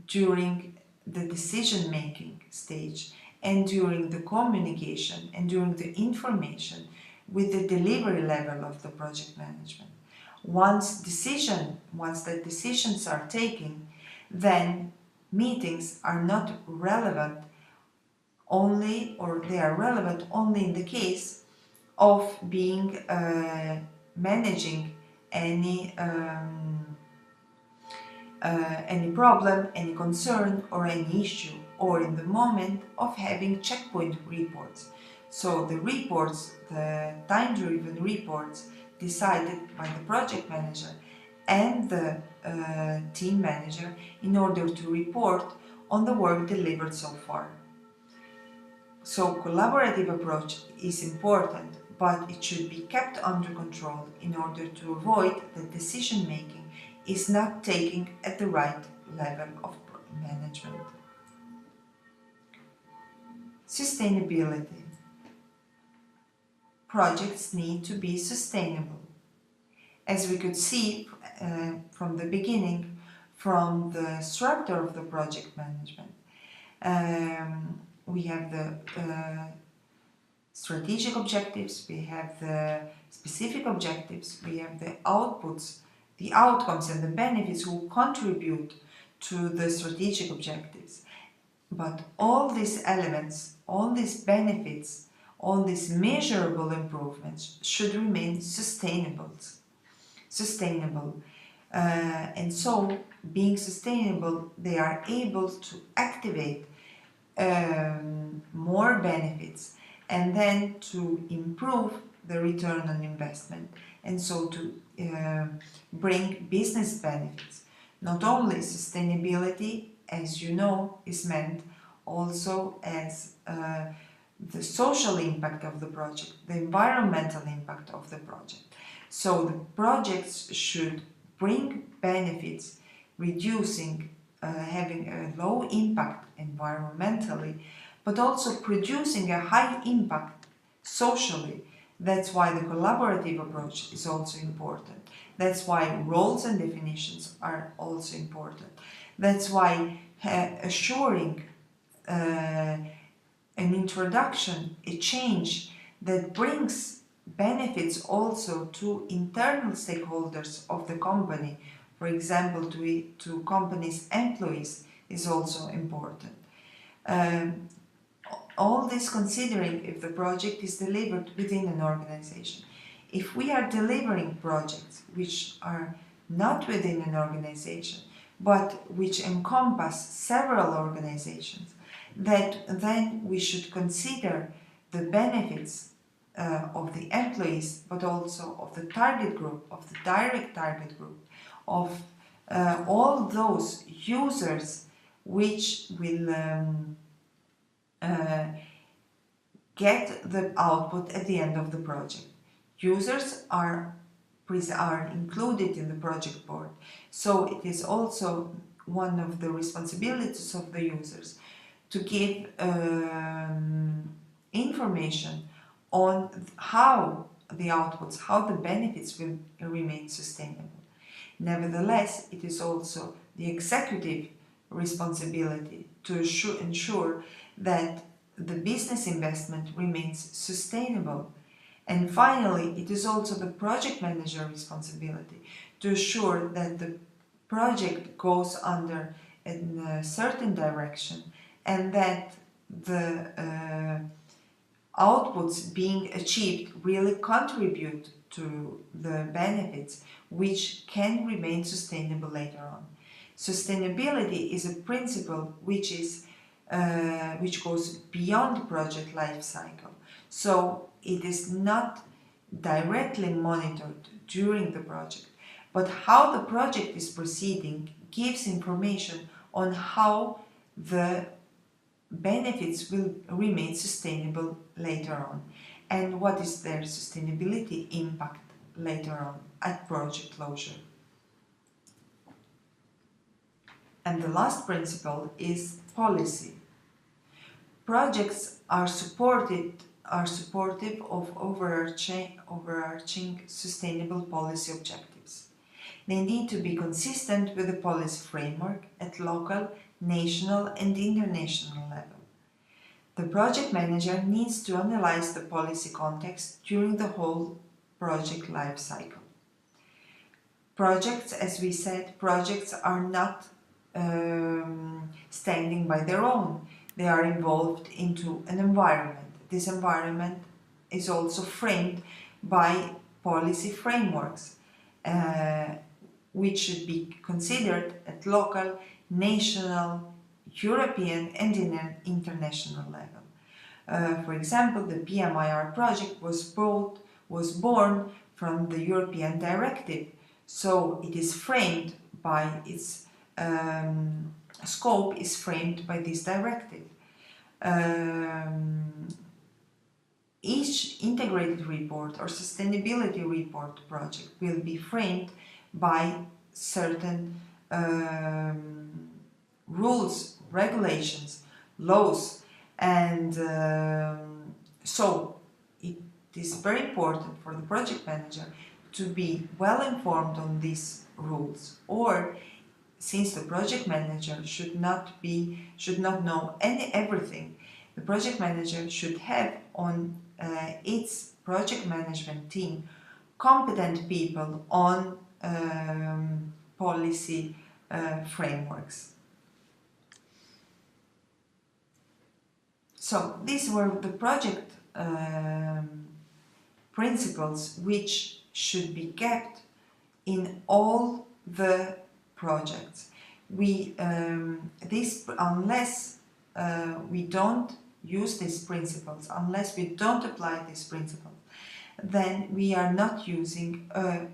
during the decision-making stage and during the communication and during the information with the delivery level of the project management. Once the decisions are taken, then meetings are not relevant only, or they are relevant only in the case of being managing any problem, any concern, or any issue, or in the moment of having checkpoint reports. So the reports, the time-driven reports decided by the project manager and the team manager in order to report on the work delivered so far. So collaborative approach is important, but it should be kept under control in order to avoid that decision making is not taken at the right level of management. Sustainability. Projects need to be sustainable. As we could see from the beginning, from the structure of the project management, we have the strategic objectives, we have the specific objectives, we have the outputs, the outcomes and the benefits who contribute to the strategic objectives. But all these elements, all these benefits, all these measurable improvements should remain sustainable. And so, being sustainable, they are able to activate more benefits and then to improve the return on investment, and so to bring business benefits. Not only sustainability, as you know, is meant also as the social impact of the project, the environmental impact of the project. So the projects should bring benefits, reducing, having a low impact environmentally, but also producing a high impact socially. That's why the collaborative approach is also important. That's why roles and definitions are also important. That's why assuring an introduction, a change that brings benefits also to internal stakeholders of the company, for example, to company's employees, is also important. All this considering if the project is delivered within an organization. If we are delivering projects which are not within an organization, but which encompass several organizations, then we should consider the benefits of the employees, but also of the target group, of the direct target group, of all those users which will get the output at the end of the project. Users are included in the project board, so it is also one of the responsibilities of the users to give information on how the outputs, how the benefits will remain sustainable. Nevertheless, it is also the executive responsibility to ensure that the business investment remains sustainable. And finally, it is also the project manager responsibility to ensure that the project goes under in a certain direction and that the outputs being achieved really contribute to the benefits which can remain sustainable later on. Sustainability is a principle which goes beyond project life cycle. So it is not directly monitored during the project, but how the project is proceeding gives information on how the benefits will remain sustainable later on and what is their sustainability impact later on at project closure. And the last principle is policy. Projects are supportive of overarching sustainable policy objectives. They need to be consistent with the policy framework at local, national and international level. The project manager needs to analyze the policy context during the whole project life cycle. Projects, as we said, projects are not standing by their own. They are involved into an environment. This environment is also framed by policy frameworks, which should be considered at local, national, European and international level. For example, the PMIR project was born from the European directive, so it is framed by its scope is framed by this directive. Each integrated report or sustainability report project will be framed by certain rules, regulations, laws, and so it is very important for the project manager to be well informed on these rules, or since the project manager should not know everything, the project manager should have on its project management team competent people on policy frameworks. So these were the project principles which should be kept in all the projects. Unless we don't use these principles, unless we don't apply these principles, then we are not using a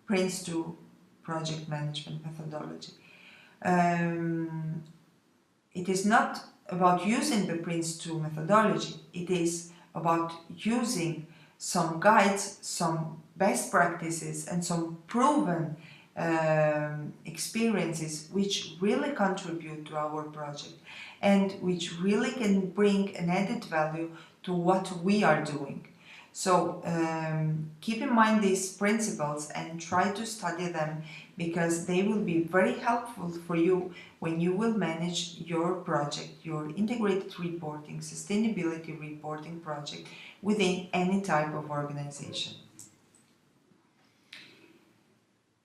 Prince2 project management methodology. It is not about using the Prince2 methodology, it is about using some guides, some best practices and some proven experiences which really contribute to our project and which really can bring an added value to what we are doing. So keep in mind these principles and try to study them, because they will be very helpful for you when you will manage your project, your integrated reporting, sustainability reporting project within any type of organization.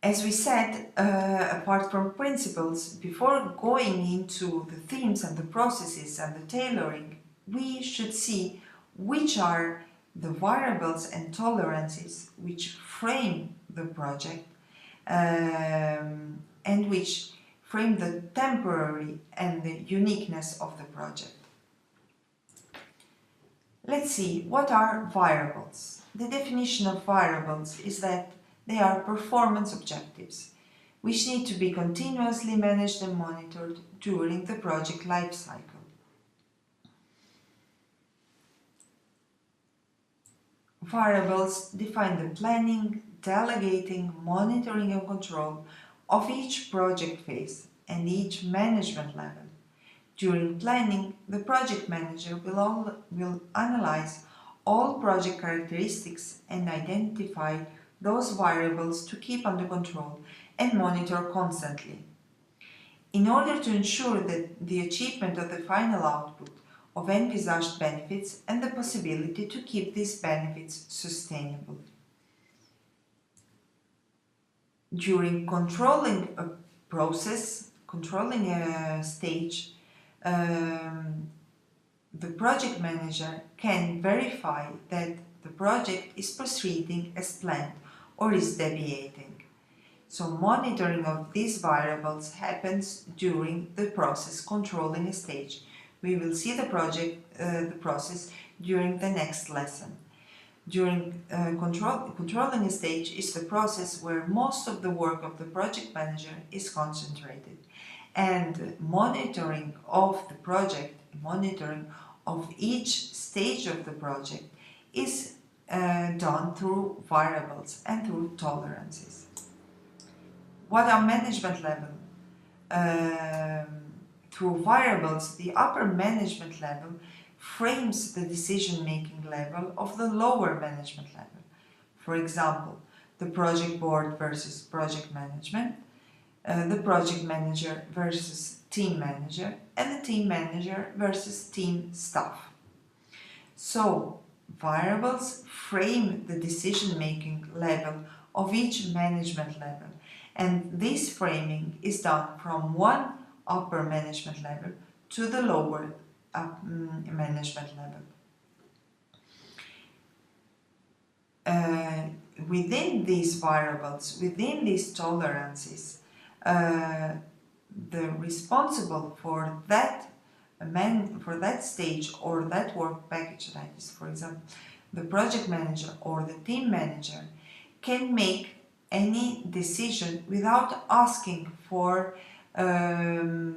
As we said, apart from principles, before going into the themes and the processes and the tailoring, we should see which are the variables and tolerances which frame the project and which frame the temporary and the uniqueness of the project. Let's see, what are variables? The definition of variables is that they are performance objectives, which need to be continuously managed and monitored during the project life cycle. Variables define the planning, delegating, monitoring and control of each project phase and each management level. During planning, the project manager will analyze all project characteristics and identify those variables to keep under control and monitor constantly. In order to ensure that the achievement of the final output of envisaged benefits and the possibility to keep these benefits sustainable. During controlling a process, controlling a stage, the project manager can verify that the project is proceeding as planned or is deviating. So monitoring of these variables happens during the process controlling a stage. We will see the process during the next lesson. During controlling a stage is the process where most of the work of the project manager is concentrated. And monitoring of the project, monitoring of each stage of the project is done through variables and through tolerances. What are management level? Through variables, the upper management level frames the decision-making level of the lower management level. For example, the project board versus project management, the project manager versus team manager, and the team manager versus team staff. So, variables frame the decision-making level of each management level, and this framing is done from one upper management level to the lower management level. Within these variables, within these tolerances, the responsible for that stage or that work package, that is, for example, the project manager or the team manager, can make any decision without asking for an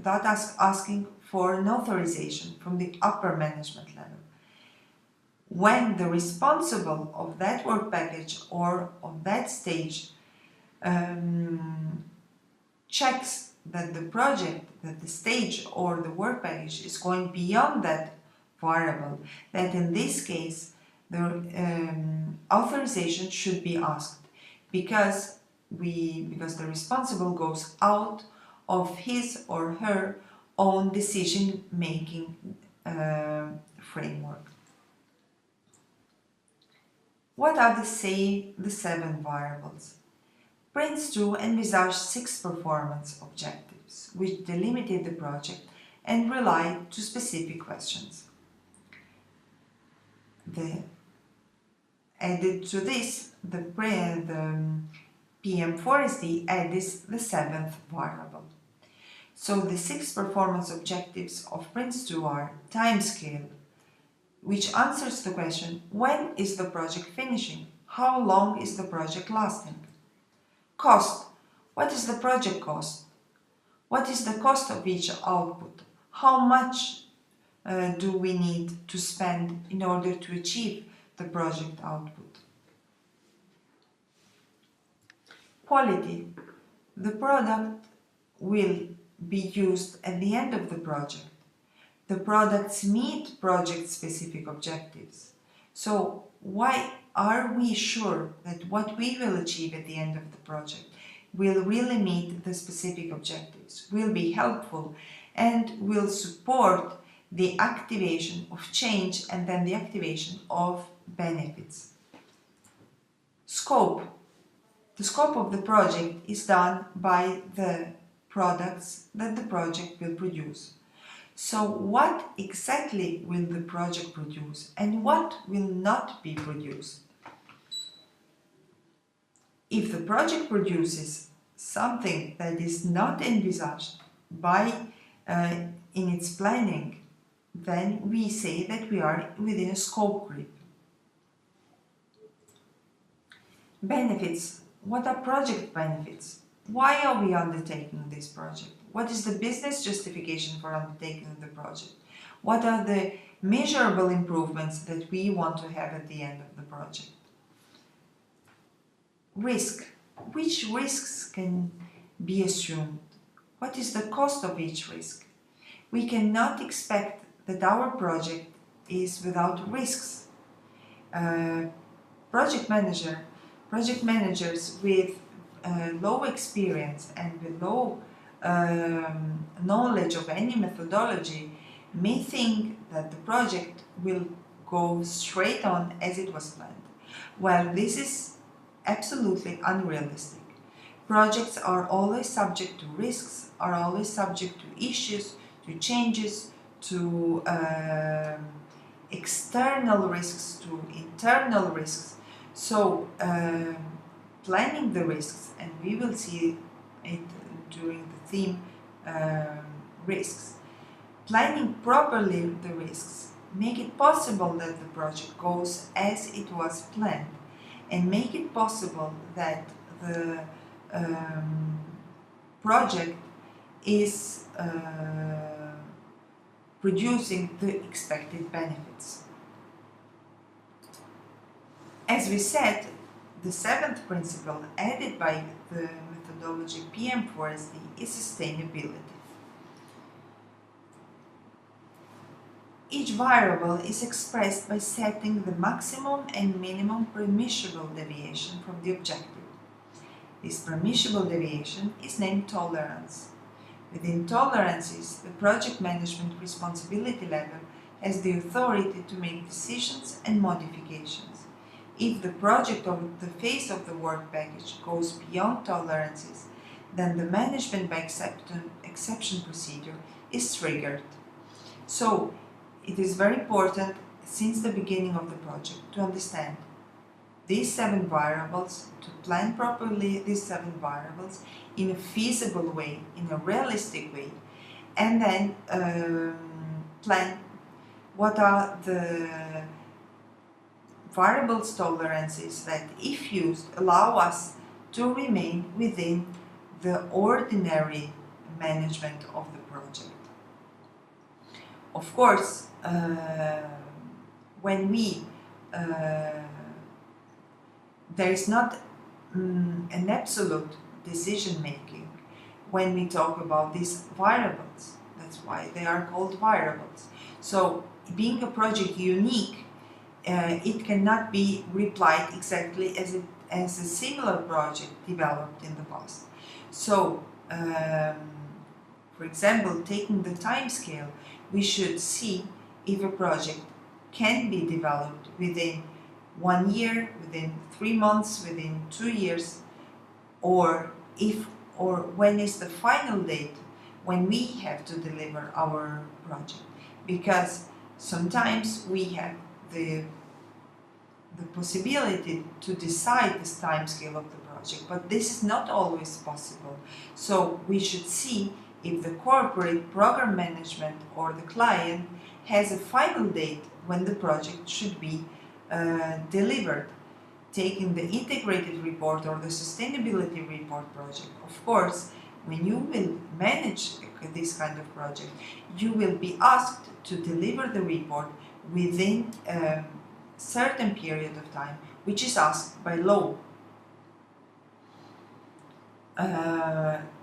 authorization from the upper management level. When the responsible of that work package or of that stage checks that the stage or the work package is going beyond that variable, that in this case the authorization should be asked, because the responsible goes out of his or her own decision-making framework. What are the 7 variables? PRINCE2 envisaged 6 performance objectives, which delimited the project and relied to specific questions. Added to this, the PM4SD adds the 7th variable. So the 6 performance objectives of PRINCE2 are timescale, which answers the question, when is the project finishing? How long is the project lasting? Cost, what is the project cost? What is the cost of each output? How much do we need to spend in order to achieve the project output? Quality, the product will be used at the end of the project. The products meet project-specific objectives. So why are we sure that what we will achieve at the end of the project will really meet the specific objectives, will be helpful, and will support the activation of change and then the activation of benefits? Scope. The scope of the project is done by the products that the project will produce. So what exactly will the project produce and what will not be produced? If the project produces something that is not envisaged in its planning, then we say that we are within a scope creep. Benefits. What are project benefits? Why are we undertaking this project? What is the business justification for undertaking the project? What are the measurable improvements that we want to have at the end of the project? Risk. Which risks can be assumed? What is the cost of each risk? We cannot expect that our project is without risks. Project managers with low experience and with low knowledge of any methodology may think that the project will go straight on as it was planned. Well, this is absolutely unrealistic. Projects are always subject to risks, are always subject to issues, to changes, to external risks, to internal risks. So planning the risks, and we will see it during the theme risks. Planning properly the risks make it possible that the project goes as it was planned, and make it possible that the project is producing the expected benefits. As we said, the 7th principle added by the methodology PM4SD is sustainability. Each variable is expressed by setting the maximum and minimum permissible deviation from the objective. This permissible deviation is named tolerance. Within tolerances, the project management responsibility level has the authority to make decisions and modifications. If the project or the phase of the work package goes beyond tolerances, then the management by exception procedure is triggered. So it is very important since the beginning of the project to understand these 7 variables, to plan properly these 7 variables in a feasible way, in a realistic way, and then plan what are the variables tolerances that, if used, allow us to remain within the ordinary management of the project. Of course, when there is not an absolute decision making when we talk about these variables. That's why they are called variables. So, being a project unique, it cannot be replied exactly as a similar project developed in the past. So, for example, taking the time scale, we should see if a project can be developed within 1 year, within 3 months, within 2 years, or when is the final date when we have to deliver our project. Because sometimes we have the possibility to decide this time scale of the project, but this is not always possible. So we should see if the corporate program management or the client has a final date when the project should be delivered. Taking the integrated report or the sustainability report project, of course, when you will manage this kind of project, you will be asked to deliver the report within a certain period of time, which is asked by law.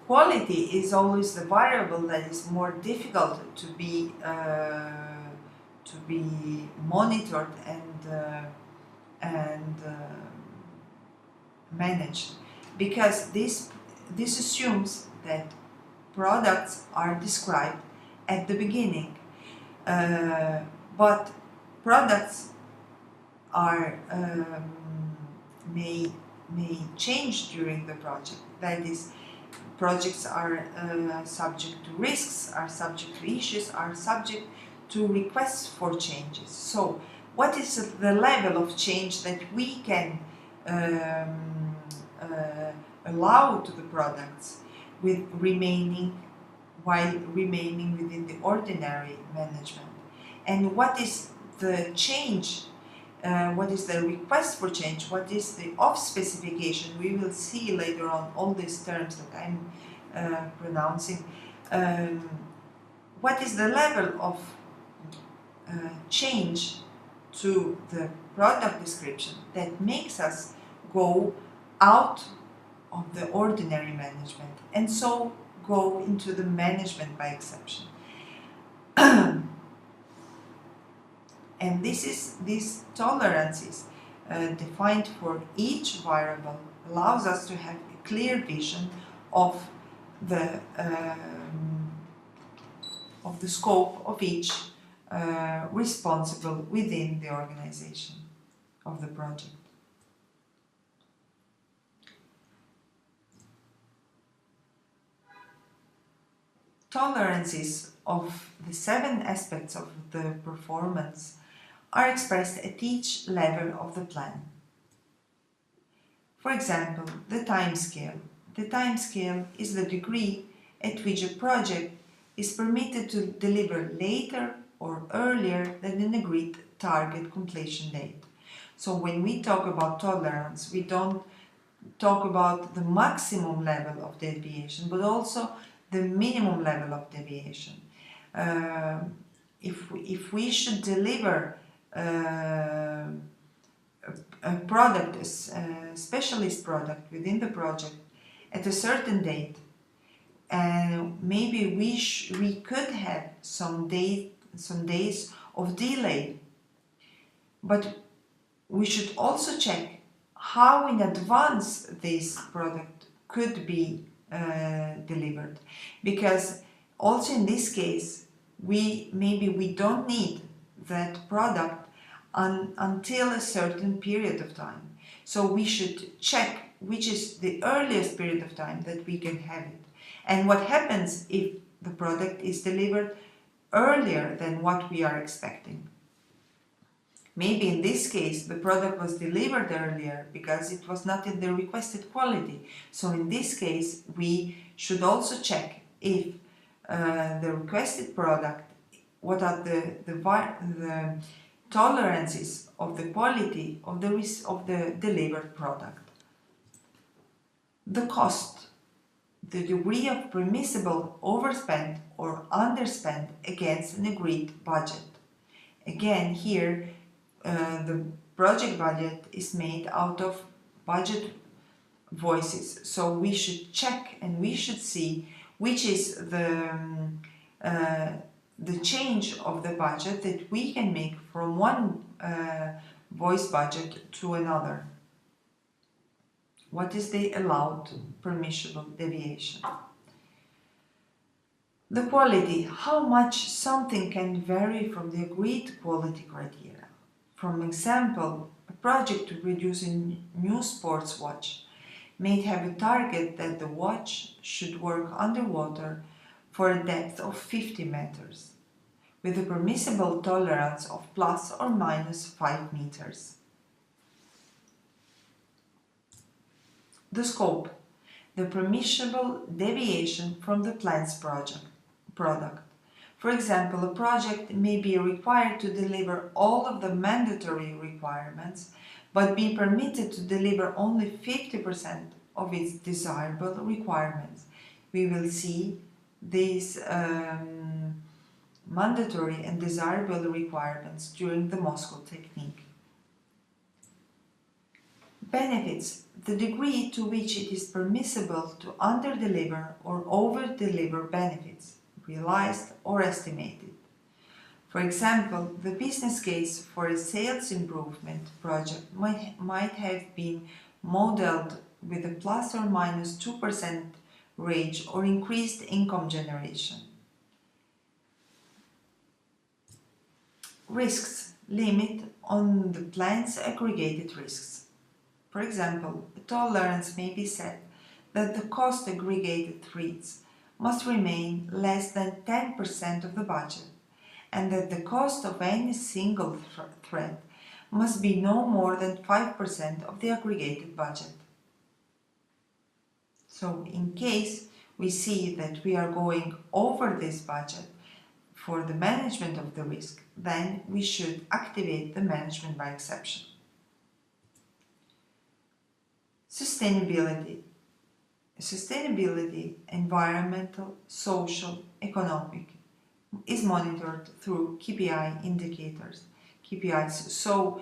Quality is always the variable that is more difficult to be monitored and managed, because this assumes that products are described at the beginning, but products are may change during the project. That is, projects are subject to risks, are subject to issues, are subject to requests for changes. So, what is the level of change that we can allow to the products while remaining within the ordinary management? And what is the change? What is the request for change? What is the off specification? We will see later on all these terms that I'm pronouncing. What is the level of change to the product description that makes us go out of the ordinary management and so go into the management by exception? And these tolerances defined for each variable allows us to have a clear vision of the scope of each responsible within the organization of the project. Tolerances of the 7 aspects of the performance are expressed at each level of the plan. For example, the time scale. The time scale is the degree at which a project is permitted to deliver later or earlier than an agreed target completion date. So when we talk about tolerance, we don't talk about the maximum level of deviation, but also the minimum level of deviation. If we should deliver a product, a specialist product within the project at a certain date, and maybe we could have some days of delay, but we should also check how in advance this product could be delivered, because also in this case we don't need that product until a certain period of time. So we should check which is the earliest period of time that we can have it. And what happens if the product is delivered earlier than what we are expecting. Maybe in this case the product was delivered earlier because it was not in the requested quality. So in this case we should also check if the requested product, what are the tolerances of the quality of the delivered product. The cost, the degree of permissible overspend or underspend against an agreed budget. Again, here the project budget is made out of budget voices, so we should check and we should see which is the change of the budget that we can make from one voice budget to another. What is the allowed permissible deviation? The quality, how much something can vary from the agreed quality criteria. For example, a project to produce a new sports watch may have a target that the watch should work underwater for a depth of 50 meters, with a permissible tolerance of plus or minus 5 meters. The scope, the permissible deviation from the planned product. For example, a project may be required to deliver all of the mandatory requirements, but be permitted to deliver only 50% of its desirable requirements. We will see these mandatory and desirable requirements during the Moscow technique. Benefits, the degree to which it is permissible to under-deliver or over-deliver benefits, realized or estimated. For example, the business case for a sales improvement project might have been modeled with a plus or minus 2% range or increased income generation. Risks, limit on the plan's aggregated risks. For example, a tolerance may be set that the cost aggregated threats must remain less than 10% of the budget, and that the cost of any single threat must be no more than 5% of the aggregated budget. So in case we see that we are going over this budget for the management of the risk, then we should activate the management by exception. Sustainability. Sustainability, environmental, social, economic, is monitored through KPI indicators. KPIs. So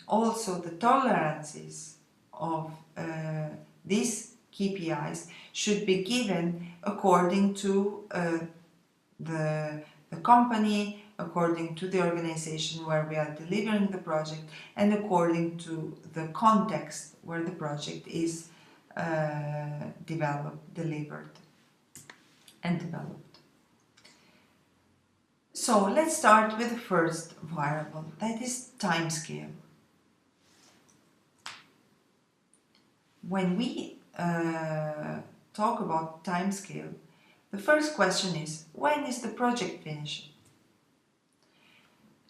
also the tolerances of these KPIs should be given according to the company, according to the organization where we are delivering the project, and according to the context where the project is delivered. So let's start with the first variable, that is timescale. When we talk about timescale, the first question is, when is the project finished?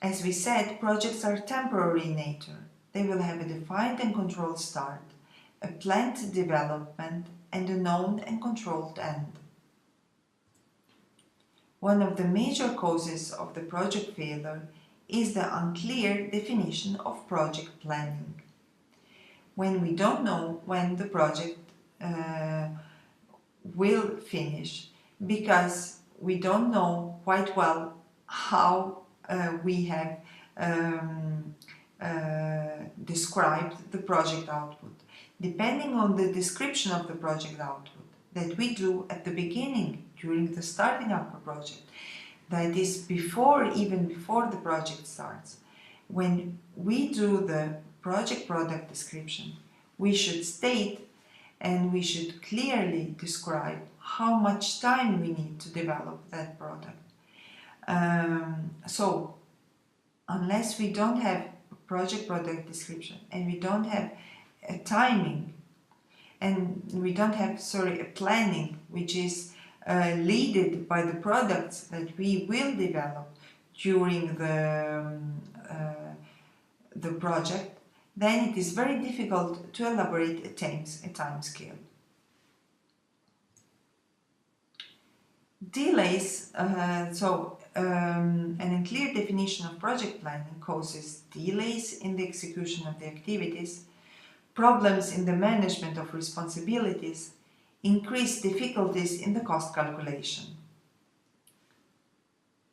As we said, projects are temporary in nature. They will have a defined and controlled start, a planned development, and a known and controlled end. One of the major causes of the project failure is the unclear definition of project planning. When we don't know when the project will finish, because we don't know quite well how we have described the project output. Depending on the description of the project output that we do at the beginning, during the starting up a project, that is even before the project starts, when we do the project product description, we should state and we should clearly describe how much time we need to develop that product. So unless we don't have a product description and we don't have a timing and we don't have, a planning which is led by the products that we will develop during the project, then it is very difficult to elaborate a time scale. Delays, an unclear definition of project planning causes delays in the execution of the activities, problems in the management of responsibilities, increased difficulties in the cost calculation.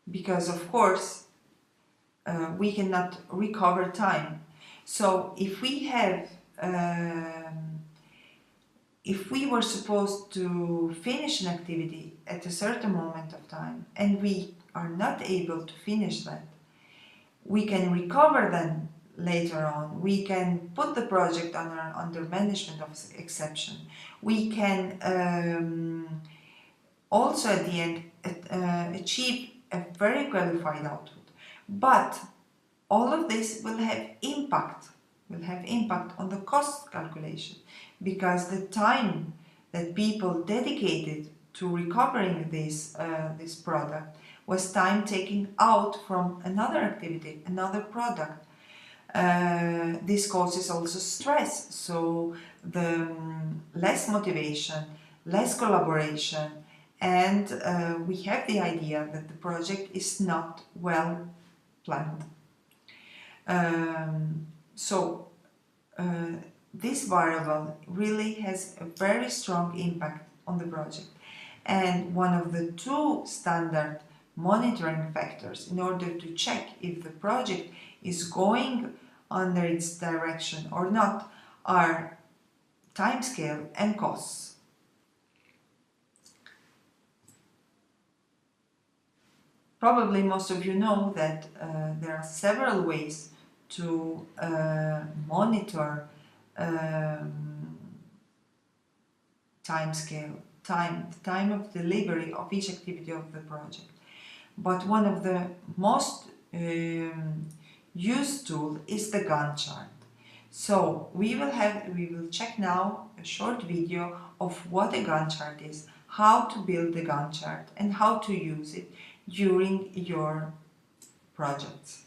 Because of course, we cannot recover time. So if we have, if we were supposed to finish an activity at a certain moment of time and we are not able to finish that, we can recover then later on. We can put the project under management of exception. We can also at the end achieve a very qualified output. But all of this will have impact on the cost calculation, because the time that people dedicated to recovering this product was time taken out from another activity, another product. This causes also stress, so the less motivation, less collaboration, and we have the idea that the project is not well planned. This variable really has a very strong impact on the project, and one of the two standard monitoring factors in order to check if the project is going under its direction or not are timescale and costs. Probably most of you know that there are several ways to monitor timescale, time of delivery of each activity of the project. But one of the most used tool is the Gantt chart. So we will check now a short video of what a Gantt chart is, how to build the Gantt chart and how to use it during your projects.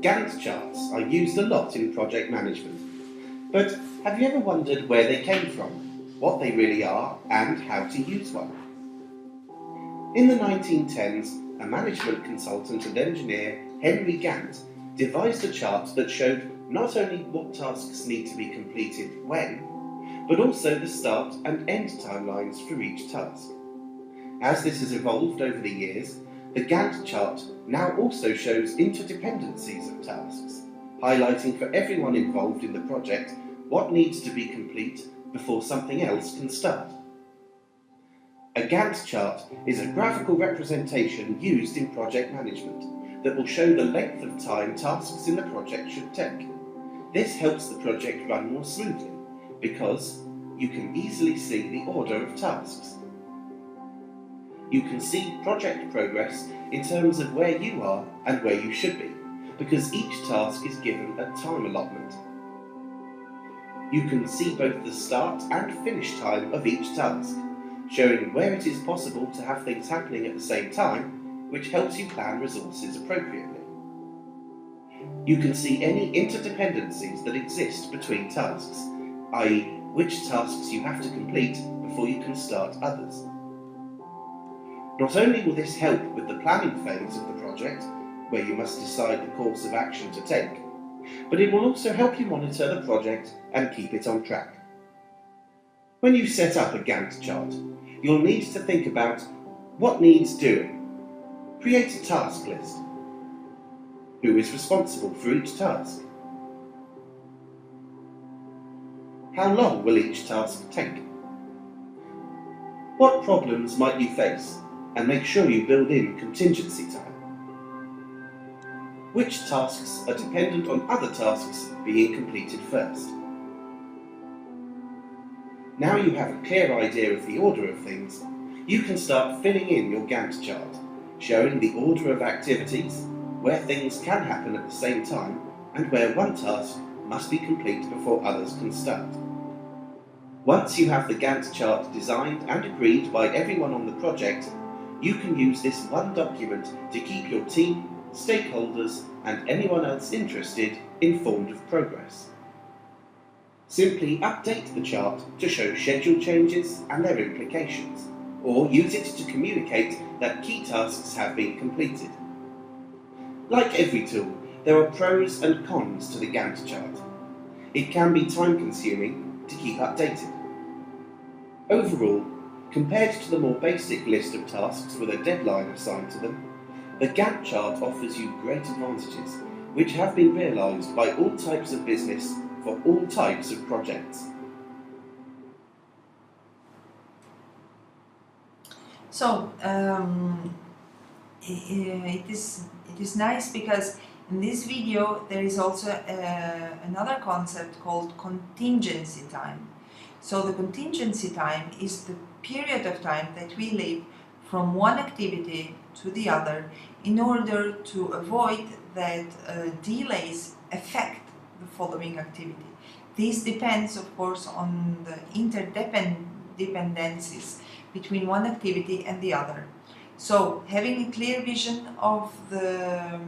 Gantt charts are used a lot in project management, but have you ever wondered where they came from, what they really are, and how to use one? In the 1910s, a management consultant and engineer, Henry Gantt, devised a chart that showed not only what tasks need to be completed when, but also the start and end timelines for each task. As this has evolved over the years, the Gantt chart now also shows interdependencies of tasks, highlighting for everyone involved in the project what needs to be complete before something else can start. A Gantt chart is a graphical representation used in project management that will show the length of time tasks in the project should take. This helps the project run more smoothly because you can easily see the order of tasks. You can see project progress in terms of where you are and where you should be, because each task is given a time allotment. You can see both the start and finish time of each task, showing where it is possible to have things happening at the same time, which helps you plan resources appropriately. You can see any interdependencies that exist between tasks, i.e., which tasks you have to complete before you can start others. Not only will this help with the planning phase of the project, where you must decide the course of action to take, but it will also help you monitor the project and keep it on track. When you set up a Gantt chart, you'll need to think about what needs doing. Create a task list. Who is responsible for each task? How long will each task take? What problems might you face, and make sure you build in contingency time? Which tasks are dependent on other tasks being completed first? Now you have a clear idea of the order of things, you can start filling in your Gantt chart, showing the order of activities, where things can happen at the same time, and where one task must be complete before others can start. Once you have the Gantt chart designed and agreed by everyone on the project, you can use this one document to keep your team, stakeholders, and anyone else interested informed of progress. Simply update the chart to show schedule changes and their implications, or use it to communicate that key tasks have been completed. Like every tool, there are pros and cons to the Gantt chart. It can be time-consuming to keep updated. Overall, compared to the more basic list of tasks with a deadline assigned to them, the Gantt chart offers you great advantages, which have been realised by all types of business for all types of projects.
So it is nice because in this video there is also another concept called contingency time. So the contingency time is the period of time that we leave from one activity to the other in order to avoid that delays affect the following activity. This depends, of course, on the interdependencies between one activity and the other. So having a clear vision of the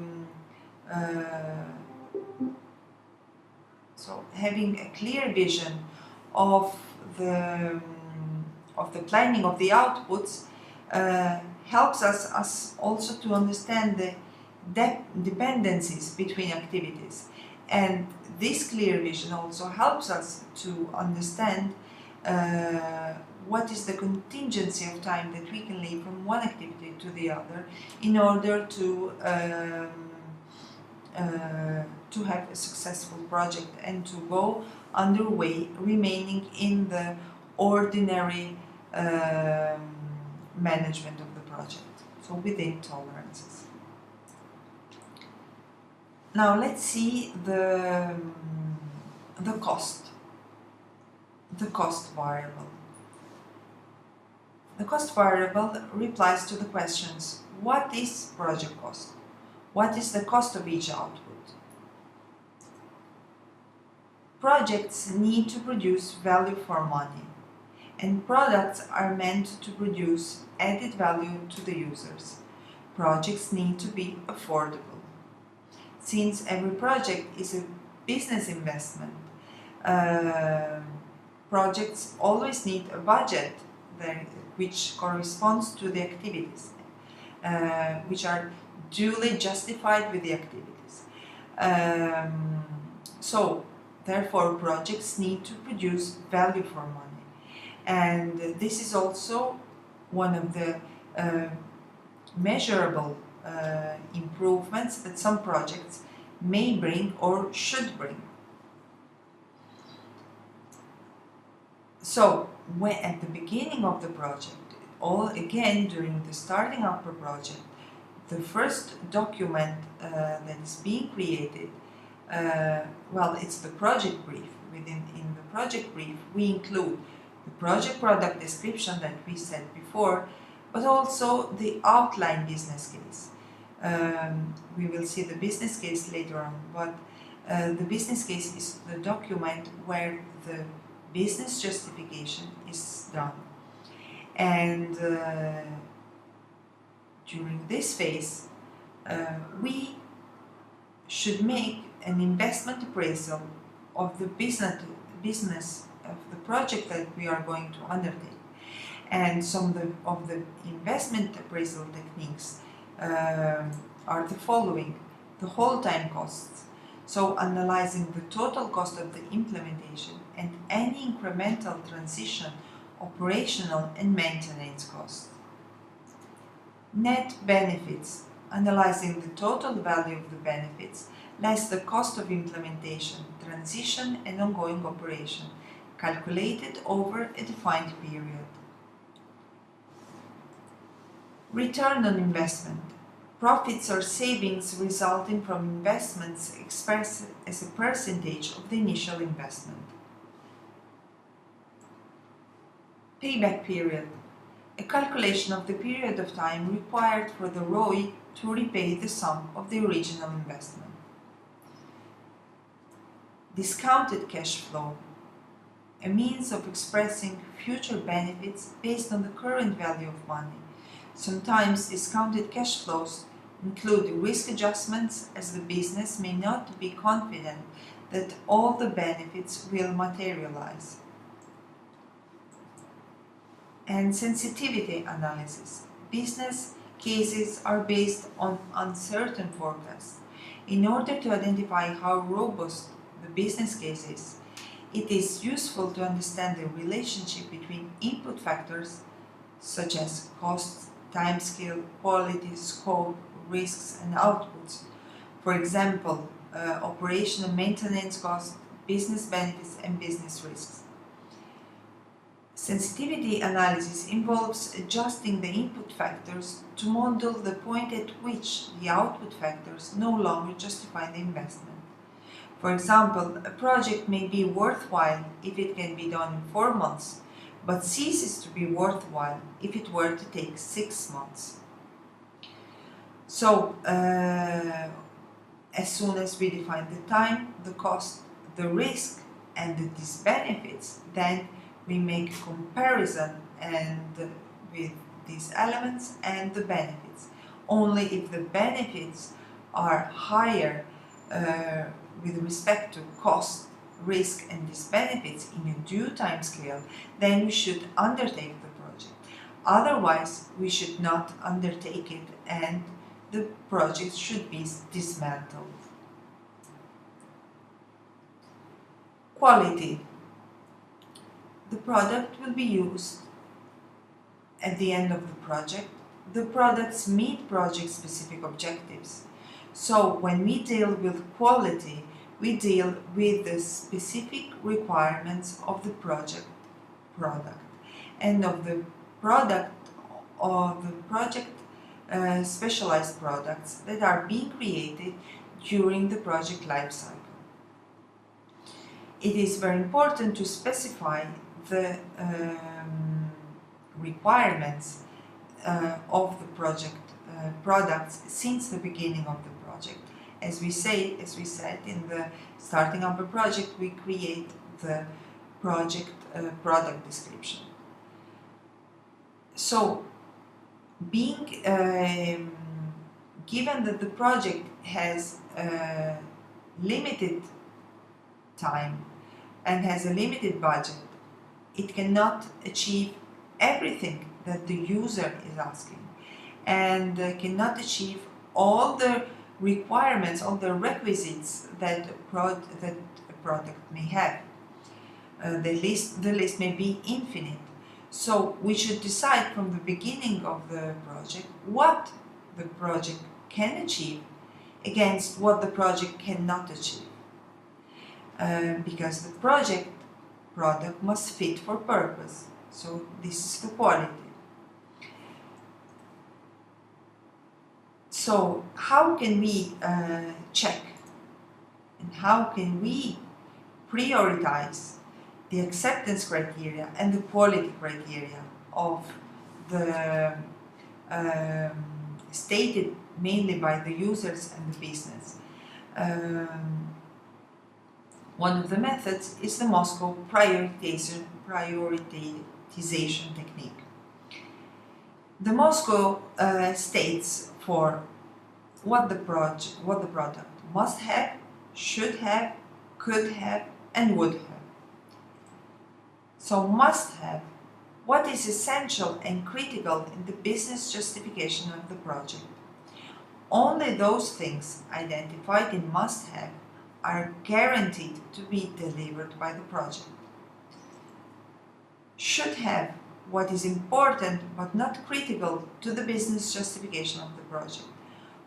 planning of the outputs helps us also to understand the dependencies between activities, and this clear vision also helps us to understand what is the contingency of time that we can leave from one activity to the other in order to have a successful project and to go underway, remaining in the ordinary management of the project, so within tolerances. Now let's see the cost variable. The cost variable replies to the questions: what is project cost? What is the cost of each output? Projects need to produce value for money, and products are meant to produce added value to the users. Projects need to be affordable. Since every project is a business investment, projects always need a budget which corresponds to the activities, which are duly justified with the activities. So, therefore, projects need to produce value for money. And this is also one of the measurable improvements that some projects may bring or should bring. So, when at the beginning of the project, or again during the starting up a project, the first document that is being created, it's the project brief. In the project brief, we include the project product description that we said before, but also the outline business case. We will see the business case later on, but the business case is the document where the business justification is done. And during this phase, we should make an investment appraisal of the business of the project that we are going to undertake. And some of the investment appraisal techniques are the following: the whole time costs, so analyzing the total cost of the implementation and any incremental transition, operational and maintenance costs. Net benefits, analyzing the total value of the benefits less the cost of implementation, transition and ongoing operation, calculated over a defined period. Return on investment, profits or savings resulting from investments expressed as a percentage of the initial investment. Payback period, a calculation of the period of time required for the ROI to repay the sum of the original investment. Discounted cash flow, a means of expressing future benefits based on the current value of money. Sometimes discounted cash flows include risk adjustments, as the business may not be confident that all the benefits will materialize. And sensitivity analysis. Business cases are based on uncertain forecasts. In order to identify how robust the business case is, it is useful to understand the relationship between input factors such as costs, timescale, quality, scope, risks, and outputs. For example, operational maintenance costs, business benefits, and business risks. Sensitivity analysis involves adjusting the input factors to model the point at which the output factors no longer justify the investment. For example, a project may be worthwhile if it can be done in 4 months, but ceases to be worthwhile if it were to take 6 months. So, as soon as we define the time, the cost, the risk, and the disbenefits, then we make a comparison with these elements and the benefits. Only if the benefits are higher with respect to cost, risk, and disbenefits in a due time scale, then we should undertake the project. Otherwise, we should not undertake it and the project should be dismantled. Quality. The product will be used at the end of the project. The products meet project-specific objectives. So when we deal with quality, we deal with the specific requirements of the product and of the project specialized products that are being created during the project life cycle. It is very important to specify the requirements of the project products since the beginning of the project. As we said in the starting of a project, we create the project product description. So, being given that the project has limited time and has a limited budget, it cannot achieve everything that the user is asking and cannot achieve all the requirements, all the requisites that a product may have. The list may be infinite. So we should decide from the beginning of the project what the project can achieve against what the project cannot achieve. Because the product must fit for purpose. So this is the quality. So how can we check and how can we prioritize the acceptance criteria and the quality criteria of the stated mainly by the users and the business? One of the methods is the Moscow prioritization technique. The Moscow states for what the product must have, should have, could have, and would have. So must have, what is essential and critical in the business justification of the project. Only those things identified in must have are guaranteed to be delivered by the project. Should have, what is important but not critical to the business justification of the project.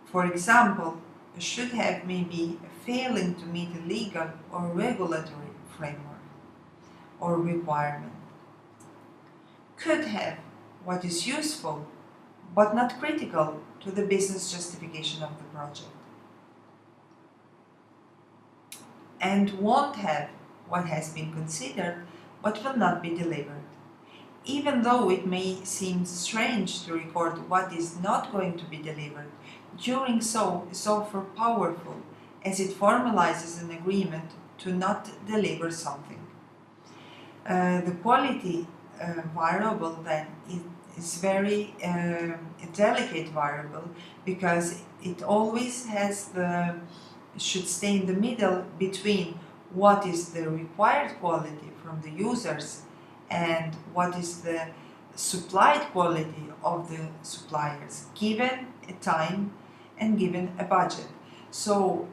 For example, a should have may be a failing to meet a legal or regulatory framework or requirement. Could have, what is useful but not critical to the business justification of the project. And won't have, what has been considered but will not be delivered. Even though it may seem strange to record what is not going to be delivered, doing so is often powerful as it formalizes an agreement to not deliver something. The quality variable then is very delicate variable because it always should stay in the middle between what is the required quality from the users and what is the supplied quality of the suppliers, given a time and given a budget. So,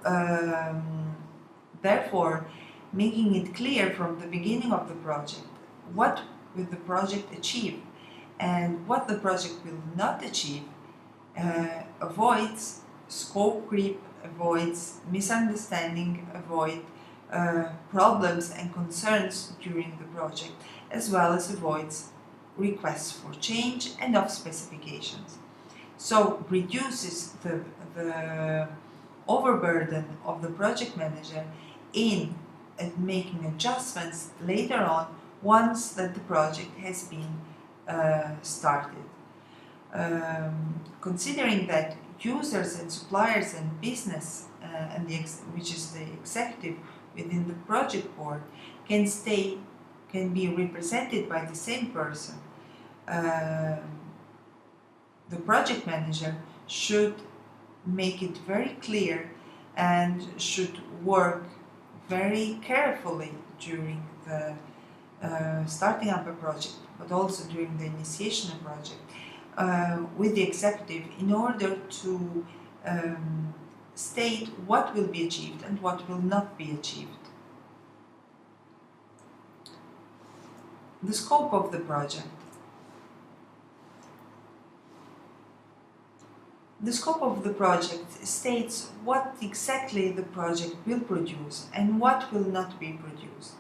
therefore, making it clear from the beginning of the project what will the project achieve and what the project will not achieve avoids scope creep, avoids misunderstanding, avoid problems and concerns during the project, as well as avoids requests for change and of specifications. So reduces the overburden of the project manager in making adjustments later on once that the project has been started. Considering that users and suppliers and business which is the executive within the project board can be represented by the same person, the project manager should make it very clear and should work very carefully during the starting up a project, but also during the initiation of a project with the executive in order to state what will be achieved and what will not be achieved. The scope of the project. The scope of the project states what exactly the project will produce and what will not be produced.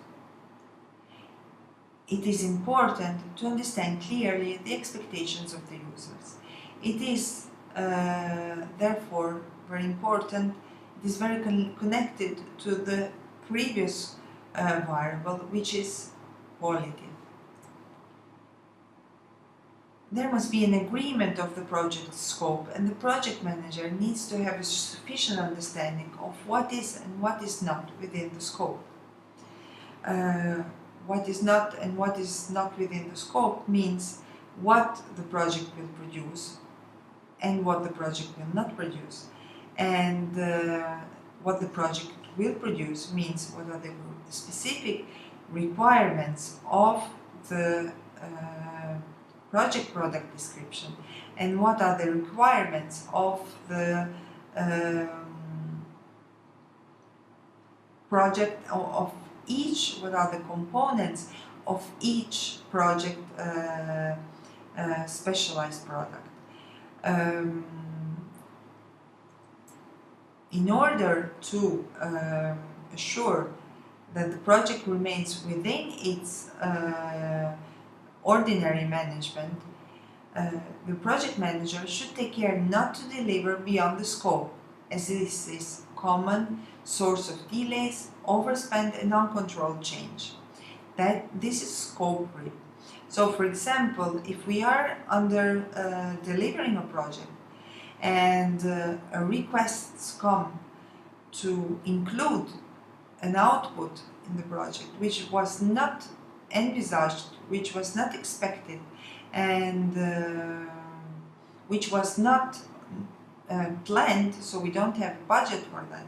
It is important to understand clearly the expectations of the users. It is therefore very important, it is very connected to the previous variable, which is quality. There must be an agreement of the project scope, and the project manager needs to have a sufficient understanding of what is and what is not within the scope. What is not and what is not within the scope means what the project will produce and what the project will not produce. And what the project will produce means what are the specific requirements of the project product description and what are the requirements of the project of each, what are the components of each project specialized product. In order to assure that the project remains within its ordinary management, the project manager should take care not to deliver beyond the scope, as this is common source of delays, overspend and uncontrolled change. This is scope creep. So, for example, if we are under delivering a project and requests come to include an output in the project which was not envisaged, which was not expected, and which was not planned, so we don't have a budget for that,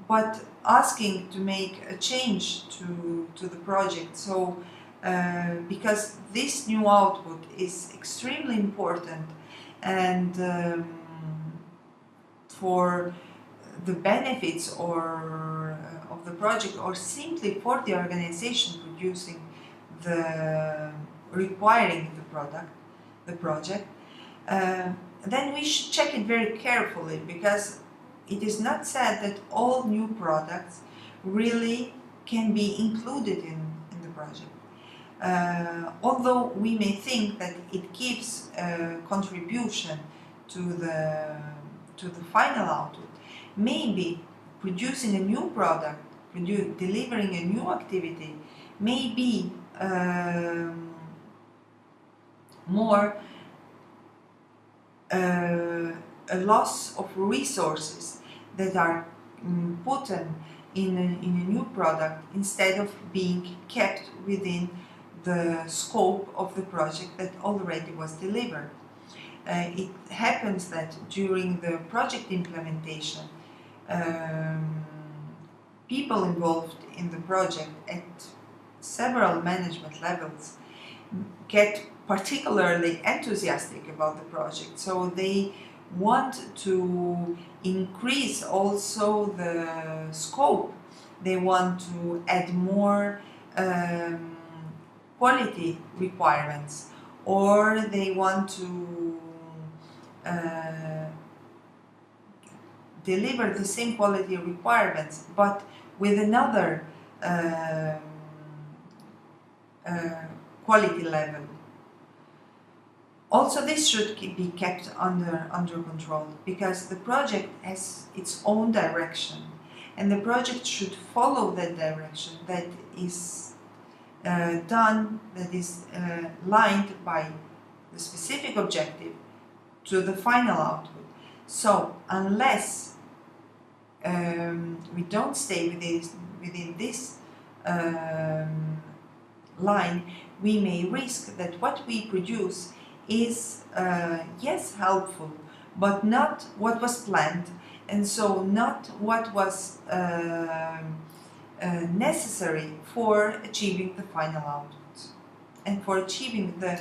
but asking to make a change to the project, so because this new output is extremely important and for the benefits or of the project, or simply for the organization producing requiring the project, then we should check it very carefully, because it is not said that all new products really can be included in the project. Although we may think that it gives a contribution to the final output, maybe producing a new product, delivering a new activity may be more a loss of resources that are put in a new product instead of being kept within the scope of the project that already was delivered. It happens that during the project implementation, people involved in the project at several management levels get particularly enthusiastic about the project, so they want to increase also the scope. They want to add more quality requirements, or they want to deliver the same quality requirements but with another quality level. Also, this should be kept under control, because the project has its own direction, and the project should follow that direction that is that is lined by the specific objective to the final output. So, unless we don't stay within this line, we may risk that what we produce is yes, helpful, but not what was planned, and so not what was necessary for achieving the final output and for achieving the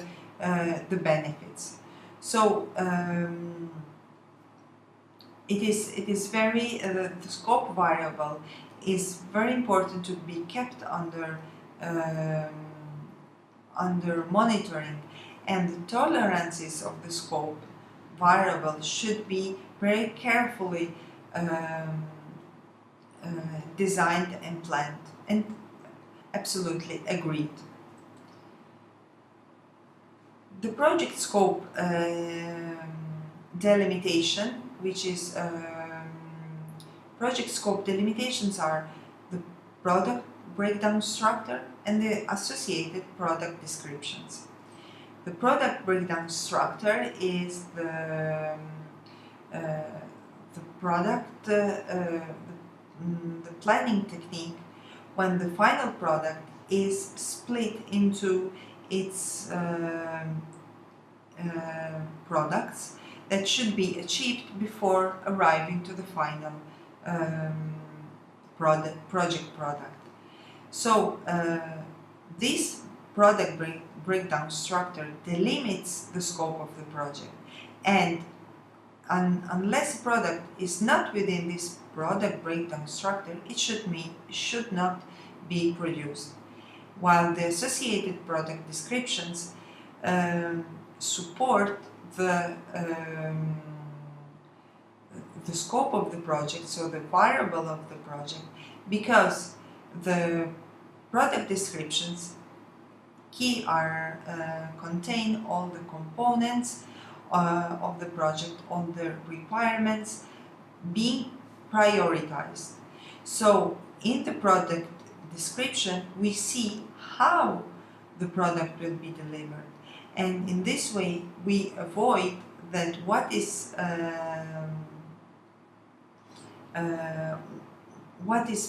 benefits. So it is very the scope variable is very important to be kept under monitoring, and the tolerances of the scope variable should be very carefully designed and planned and absolutely agreed. The project scope delimitation, which is project scope delimitations, are the product breakdown structure and the associated product descriptions. The product breakdown structure is the product, the planning technique when the final product is split into its products that should be achieved before arriving to the final project product. So this product breakdown structure delimits the scope of the project, and unless a product is not within this product breakdown structure, it should not be produced, while the associated product descriptions support the scope of the project, so the variable of the project, because the product descriptions contain all the components of the project, all the requirements being prioritized. So in the product description we see how the product will be delivered, and in this way we avoid that what is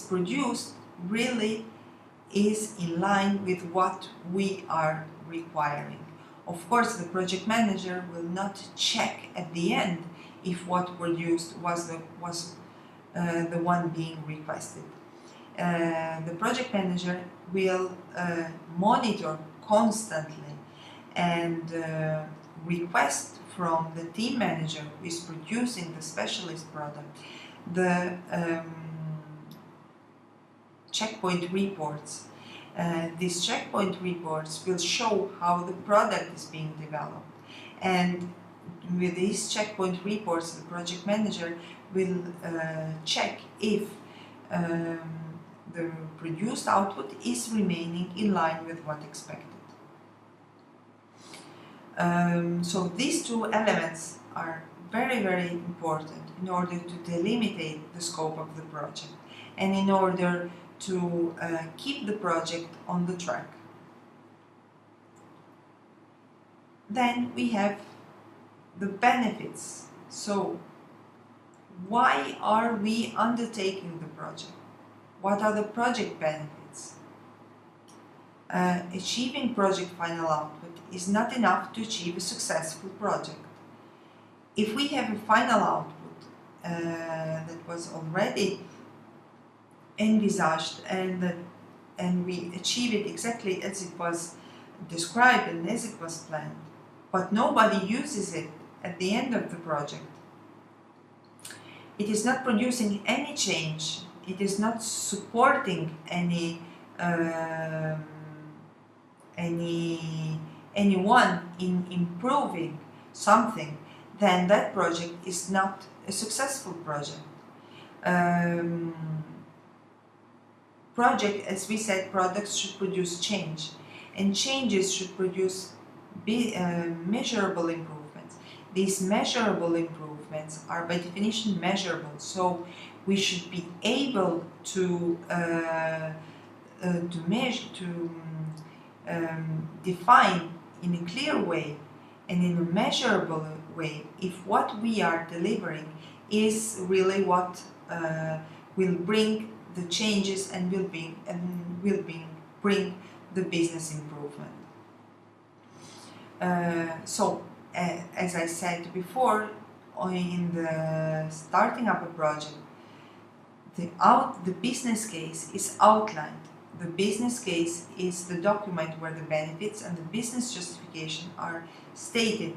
produced really is in line with what we are requiring. Of course, the project manager will not check at the end if what produced was the one being requested. The project manager will monitor constantly and request from the team manager who is producing the specialist product the checkpoint reports. These checkpoint reports will show how the product is being developed, and with these checkpoint reports the project manager will check if the produced output is remaining in line with what expected. So these two elements are very, very important in order to delimitate the scope of the project and in order to keep the project on the track. Then we have the benefits. So why are we undertaking the project? What are the project benefits? Achieving project final output is not enough to achieve a successful project. If we have a final output that was already envisaged and we achieve it exactly as it was described and as it was planned, but nobody uses it at the end of the project, it is not producing any change, it is not supporting anyone in improving something, then that project is not a successful project. Project, as we said, products should produce change, and changes should produce measurable improvements. These measurable improvements are by definition measurable, so we should be able to measure, to define in a clear way and in a measurable way if what we are delivering is really what will bring the changes and will bring the business improvement. As I said before, in the starting up a project, the business case is outlined. The business case is the document where the benefits and the business justification are stated.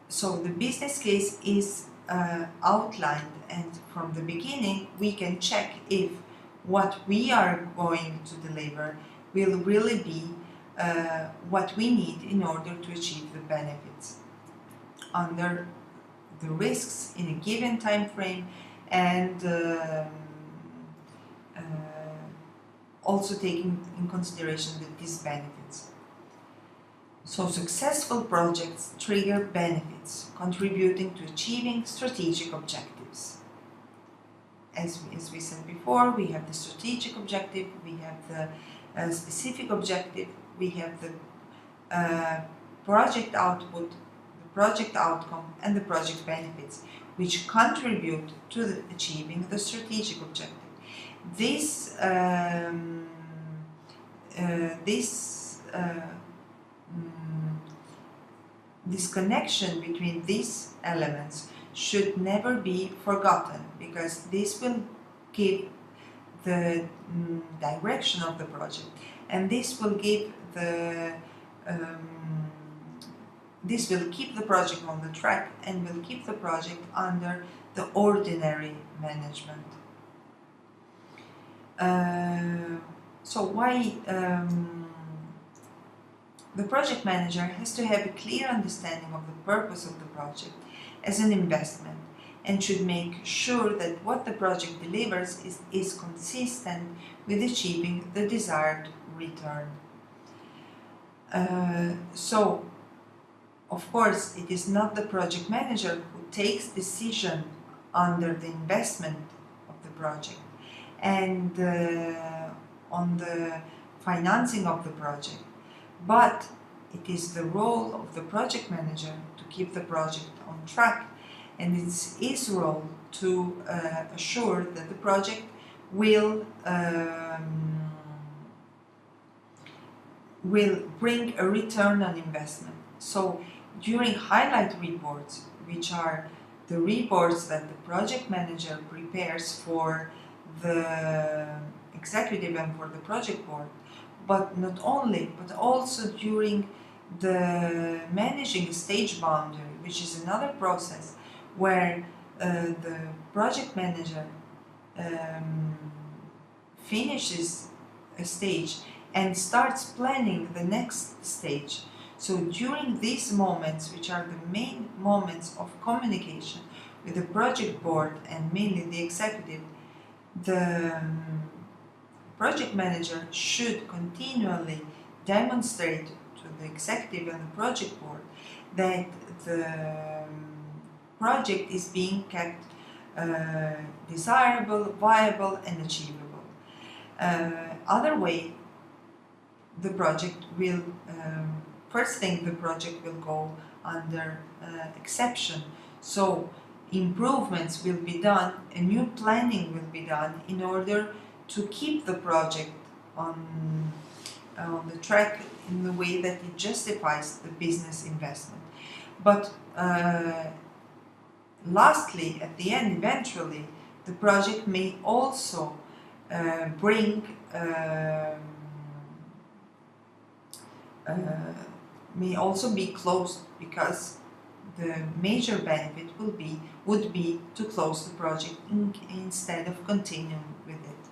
So the business case is outlined, and from the beginning we can check if what we are going to deliver will really be what we need in order to achieve the benefits under the risks in a given time frame, and also taking in consideration the disbenefits. So successful projects trigger benefits, contributing to achieving strategic objectives. As we said before, we have the strategic objective, we have the specific objective, we have the project output, the project outcome, and the project benefits, which contribute to achieving the strategic objective. This connection between these elements should never be forgotten, because this will give the direction of the project, and this will give this will keep the project on the track and will keep the project under the ordinary management. So why the project manager has to have a clear understanding of the purpose of the project as an investment, and should make sure that what the project delivers is consistent with achieving the desired return. So, of course, it is not the project manager who takes decision under the investment of the project and on the financing of the project, but it is the role of the project manager to keep the project on track, and it's his role to assure that the project will bring a return on investment. So during highlight reports, which are the reports that the project manager prepares for the executive and for the project board, but not only, but also during the managing stage boundary, which is another process where the project manager finishes a stage and starts planning the next stage. So during these moments, which are the main moments of communication with the project board and mainly the executive, the project manager should continually demonstrate to the executive and the project board that the project is being kept desirable, viable, and achievable. Other way, the project will, first thing, the project will go under exception. So improvements will be done, a new planning will be done in order to keep the project on the track in the way that it justifies the business investment. But lastly, at the end, eventually, the project may also bring may also be closed, because the major benefit would be to close the project instead of continuing with it.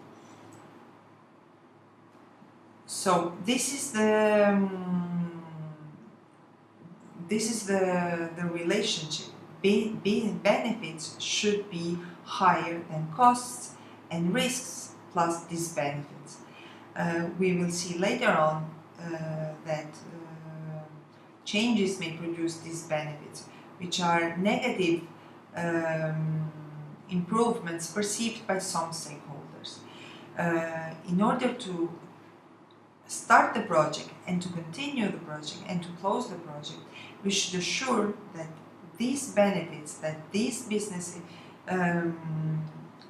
So this is the relationship. Benefits should be higher than costs, and risks plus these benefits. We will see later on that changes may produce these benefits, which are negative improvements perceived by some stakeholders. In order to start the project and to continue the project and to close the project, we should assure that these benefits, that these business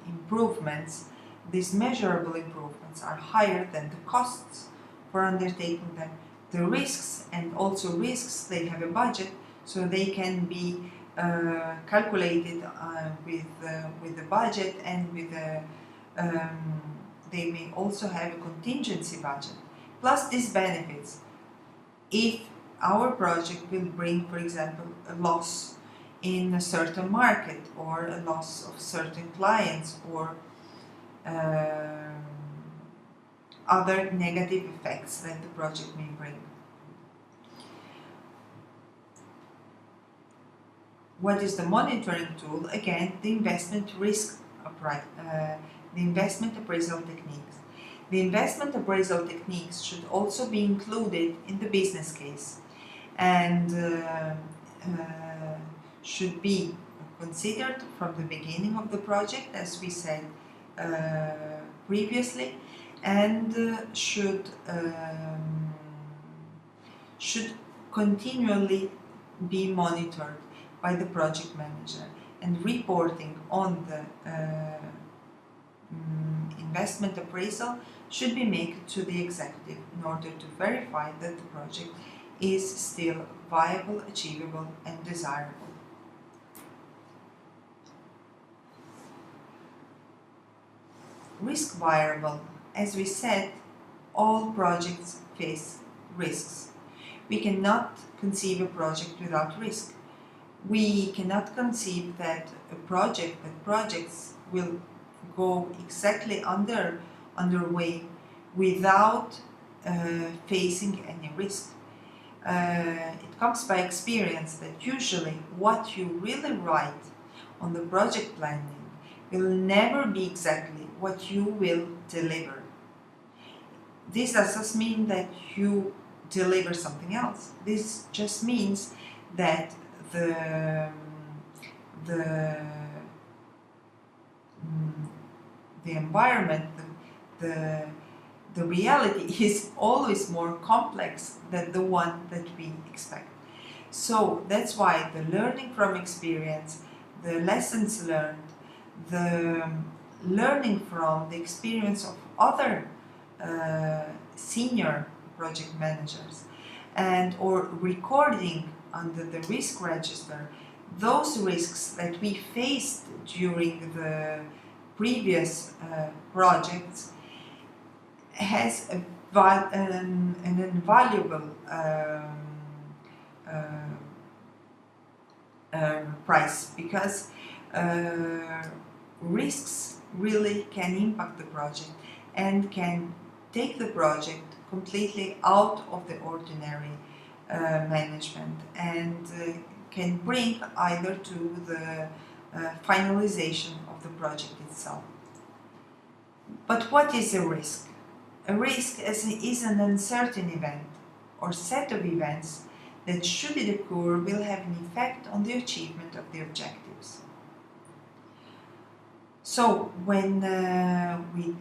improvements, these measurable improvements, are higher than the costs for undertaking them. The risks, and also risks, they have a budget, so they can be calculated with the budget, and with they may also have a contingency budget. Plus these benefits, if our project will bring, for example, a loss in a certain market, or a loss of certain clients, or other negative effects that the project may bring. What is the monitoring tool? Again, the investment risk the investment appraisal techniques. The investment appraisal techniques should also be included in the business case, and should be considered from the beginning of the project, as we said previously, and should continually be monitored by the project manager, and reporting on the investment appraisal should be made to the executive in order to verify that the project is still viable, achievable, and desirable. Risk variable. As we said, all projects face risks. We cannot conceive a project without risk. We cannot conceive that projects will go exactly underway without facing any risk. It comes by experience that usually what you really write on the project planning will never be exactly what you will deliver. This doesn't mean that you deliver something else. This just means that the environment, the reality is always more complex than the one that we expect. So that's why the learning from experience, the lessons learned, the learning from the experience of other senior project managers, and or recording under the risk register those risks that we faced during the previous projects has an invaluable price, because risks really can impact the project and can take the project completely out of the ordinary management, and can bring either to the finalization of the project itself. But what is a risk? A risk is an uncertain event or set of events that, should it occur, will have an effect on the achievement of the objectives. So when we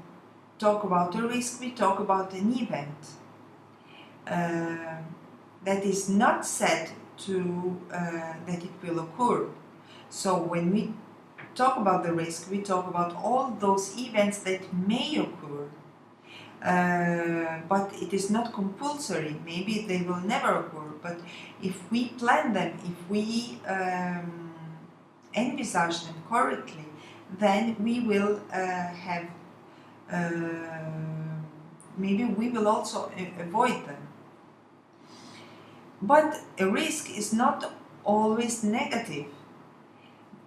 talk about a risk, we talk about an event. that is not said to that it will occur. So when we talk about the risk, we talk about all those events that may occur, but it is not compulsory. Maybe they will never occur, but if we plan them, if we envisage them correctly, then we will have maybe we will also avoid them. But a risk is not always negative.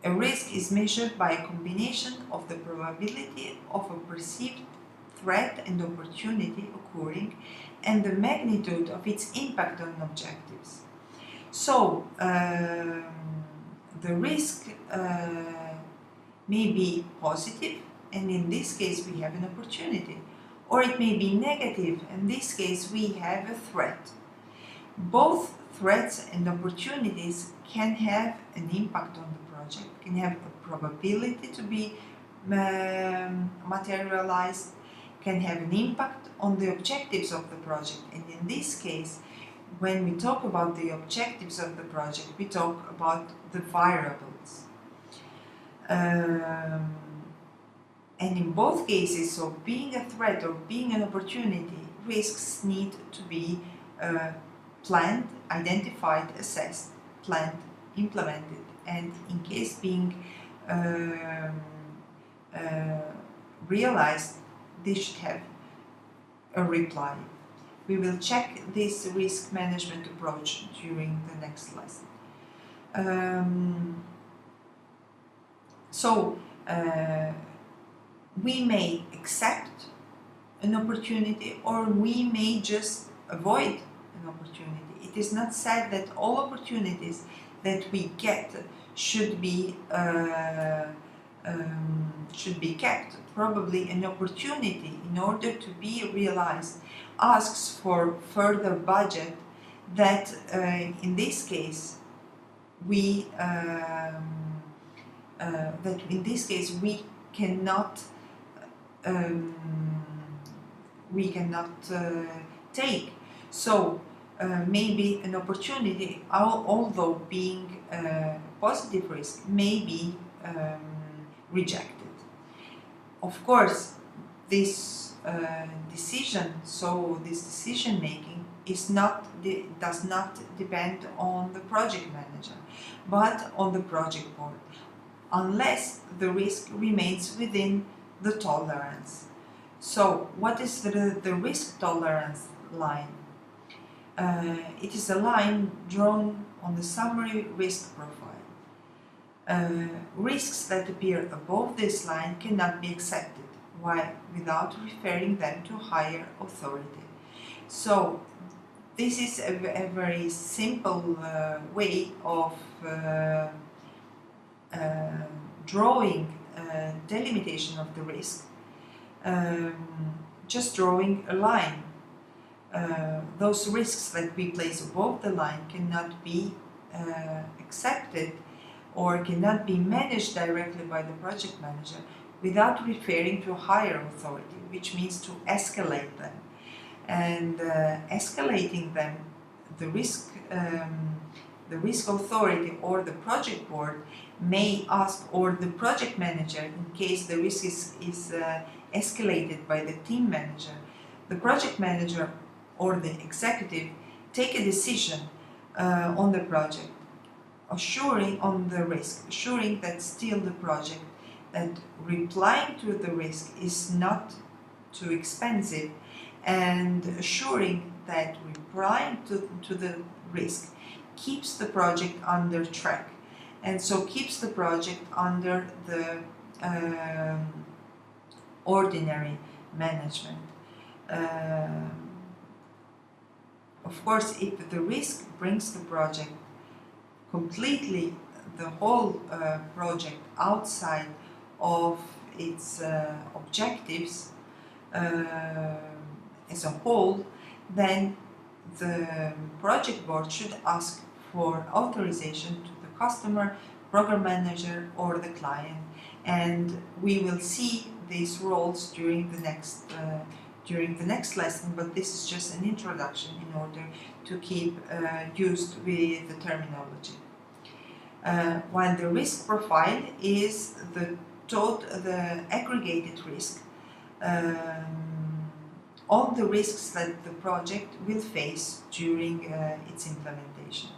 A risk is measured by a combination of the probability of a perceived threat and opportunity occurring and the magnitude of its impact on objectives. So, the risk may be positive, and in this case we have an opportunity, or it may be negative, in this case we have a threat. Both threats and opportunities can have an impact on the project, can have a probability to be materialized, can have an impact on the objectives of the project. And in this case, when we talk about the objectives of the project, we talk about the variables. And in both cases, so being a threat or being an opportunity, risks need to be planned, identified, assessed, planned, implemented, and in case being realized, they should have a reply. We will check this risk management approach during the next lesson. We may accept an opportunity, or we may just avoid an opportunity. It is not said that all opportunities that we get should be kept. Probably an opportunity, in order to be realized, asks for further budget that in this case we cannot take. So maybe an opportunity, although being a positive risk, may be rejected. Of course, this decision making does not depend on the project manager, but on the project board, unless the risk remains within the tolerance. So, what is the risk tolerance line? It is a line drawn on the summary risk profile. Risks that appear above this line cannot be accepted, without referring them to higher authority. So, this is a very simple way of drawing delimitation of the risk. Just drawing a line. Those risks that we place above the line cannot be accepted or cannot be managed directly by the project manager without referring to a higher authority, which means to escalate them. And escalating them, the risk authority or the project board may ask, or the project manager, in case the risk is escalated by the team manager, the project manager or the executive take a decision on the project, assuring on the risk, assuring that still the project, that replying to the risk is not too expensive, and assuring that replying to the risk keeps the project under track, and so keeps the project under the ordinary management. Of course, if the risk brings the project completely, the whole project outside of its objectives as a whole, then the project board should ask for authorization to the customer, program manager, or the client. And we will see these roles during the next during the next lesson, but this is just an introduction in order to keep used with the terminology. While the risk profile is the aggregated risk, all the risks that the project will face during its implementation.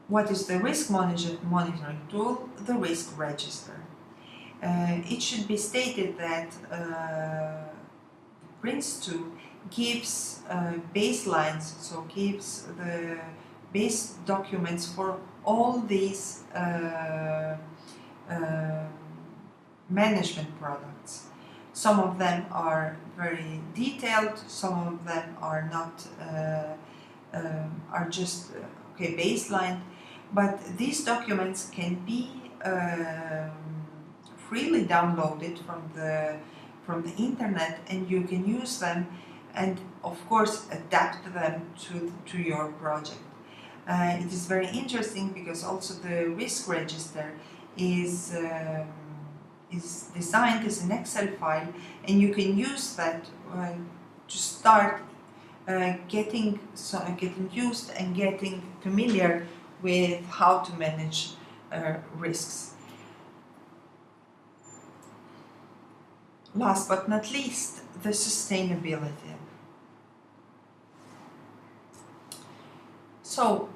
What is the risk monitoring tool? The risk register. It should be stated that Prince2 gives baselines, so gives the base documents for all these management products. Some of them are very detailed, some of them are not, are just baseline, but these documents can be freely downloaded from the internet, and you can use them and of course adapt them to your project. It is very interesting because also the risk register is designed as an Excel file, and you can use that to start getting used and getting familiar with how to manage risks. Last but not least, the sustainability. So,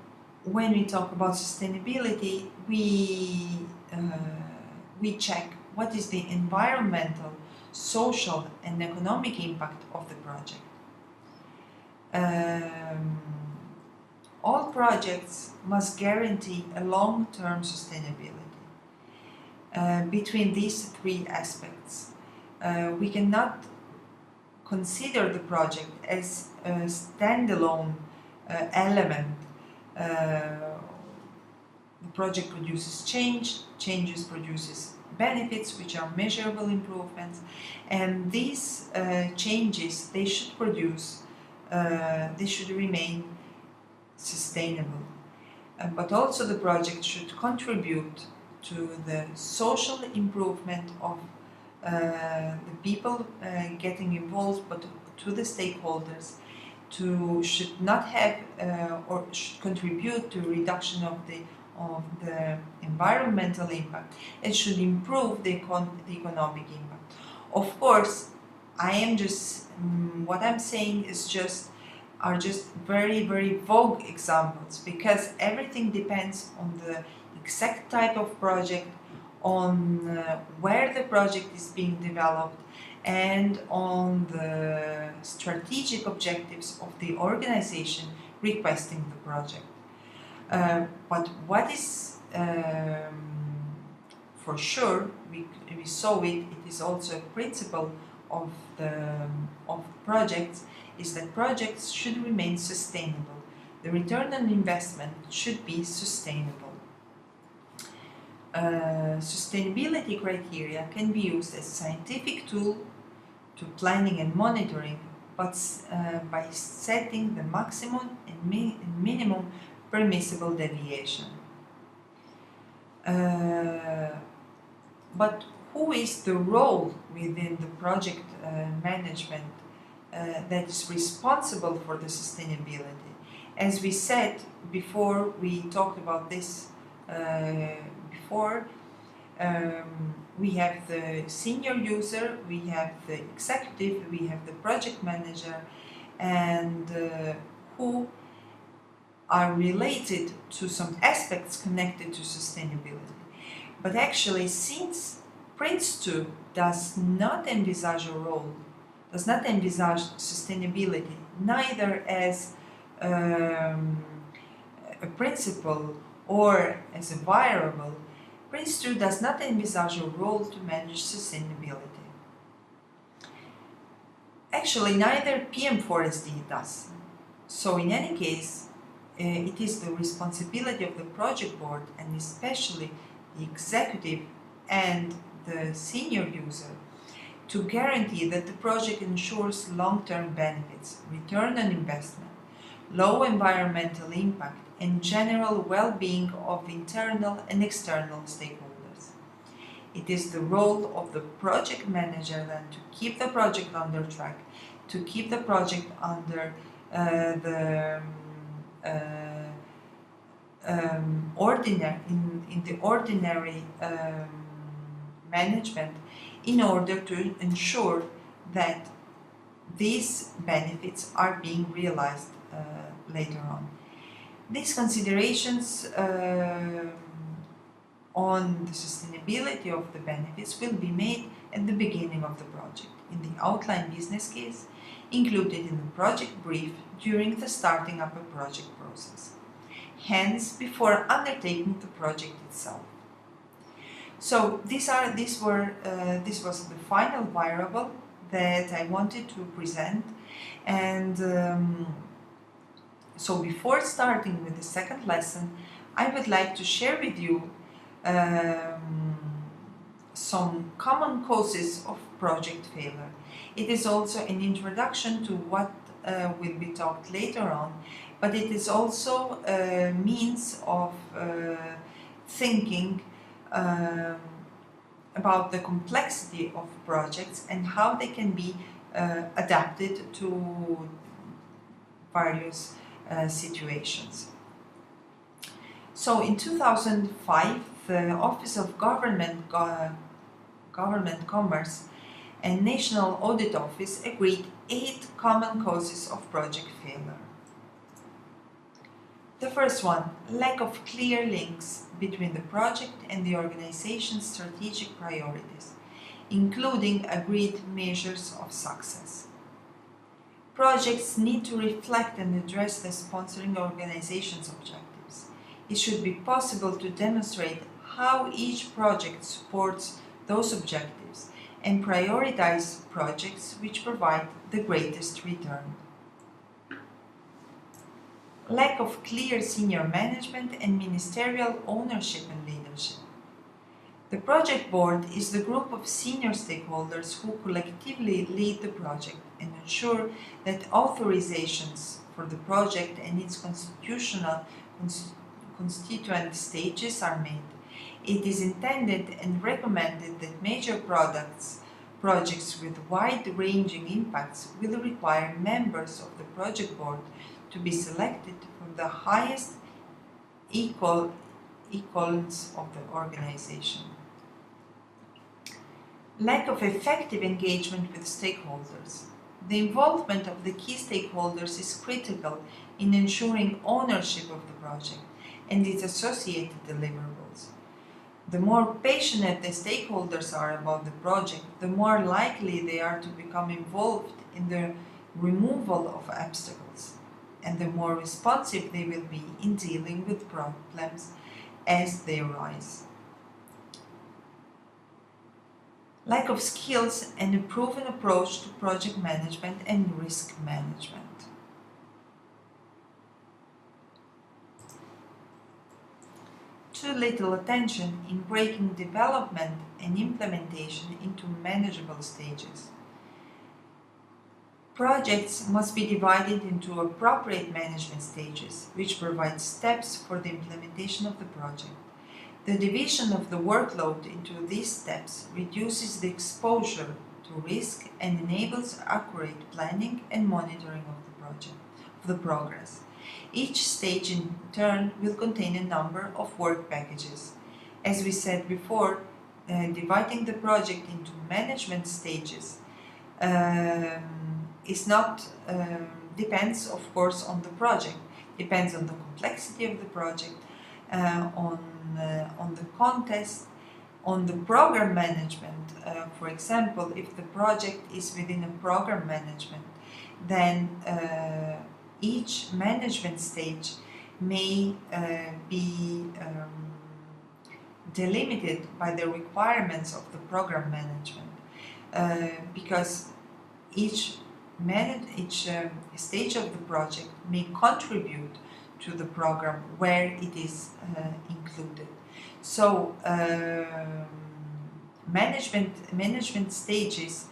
when we talk about sustainability, we check what is the environmental, social, and economic impact of the project. All projects must guarantee a long-term sustainability. Between these three aspects, we cannot consider the project as a standalone element. The project produces changes produces benefits, which are measurable improvements, and these changes, they should remain sustainable. But also the project should contribute to the social improvement of the people getting involved, but to the stakeholders, should not have or should contribute to reduction of the environmental impact, and should improve the economic impact. Of course, what I'm saying are just very, very vague examples, because everything depends on the exact type of project, on where the project is being developed, and on the strategic objectives of the organization requesting the project. But what is for sure, we saw it is also a principle of projects, is that projects should remain sustainable. The return on investment should be sustainable. Sustainability criteria can be used as a scientific tool to planning and monitoring, but by setting the maximum and minimum permissible deviation. But who is the role within the project management that is responsible for the sustainability? As we said before, we talked about this before, we have the senior user, we have the executive, we have the project manager, and who are related to some aspects connected to sustainability. But actually, since Prince2 does not envisage a role, does not envisage sustainability, neither as a principle or as a variable, Prince2 does not envisage a role to manage sustainability. Actually, neither PM4SD does. So in any case, it is the responsibility of the project board, and especially the executive and the senior user, to guarantee that the project ensures long-term benefits, return on investment, low environmental impact, and general well-being of internal and external stakeholders. It is the role of the project manager then to keep the project on the track, to keep the project under in the ordinary management, in order to ensure that these benefits are being realized later on. These considerations on the sustainability of the benefits will be made at the beginning of the project, in the outline business case, included in the project brief during the starting up a project process, hence before undertaking the project itself. So this was the final variable that I wanted to present, and so before starting with the second lesson, I would like to share with you some common causes of project failure. It is also an introduction to what will be talked later on, but it is also a means of thinking about the complexity of projects and how they can be adapted to various situations. So in 2005, the Office of Government Commerce and National Audit Office agreed 8 common causes of project failure. The first one, lack of clear links between the project and the organization's strategic priorities, including agreed measures of success. Projects need to reflect and address the sponsoring organization's objectives. It should be possible to demonstrate how each project supports those objectives and prioritize projects which provide the greatest return. Lack of clear senior management and ministerial ownership and leadership. The project board is the group of senior stakeholders who collectively lead the project and ensure that authorizations for the project and its constituent stages are made. It is intended and recommended that major projects with wide-ranging impacts will require members of the project board to be selected from the highest echelons of the organization. Lack of effective engagement with stakeholders. The involvement of the key stakeholders is critical in ensuring ownership of the project and its associated deliverables. The more passionate the stakeholders are about the project, the more likely they are to become involved in the removal of obstacles, and the more responsive they will be in dealing with problems as they arise. Lack of skills and a proven approach to project management and risk management. Too little attention in breaking development and implementation into manageable stages. Projects must be divided into appropriate management stages, which provide steps for the implementation of the project. The division of the workload into these steps reduces the exposure to risk and enables accurate planning and monitoring of the progress. Each stage in turn will contain a number of work packages. As we said before, dividing the project into management stages depends of course on the project, depends on the complexity of the project, on the context, on the program management. For example, if the project is within a program management, then each management stage may be delimited by the requirements of the program management, because each stage of the project may contribute to the program where it is included. So management stages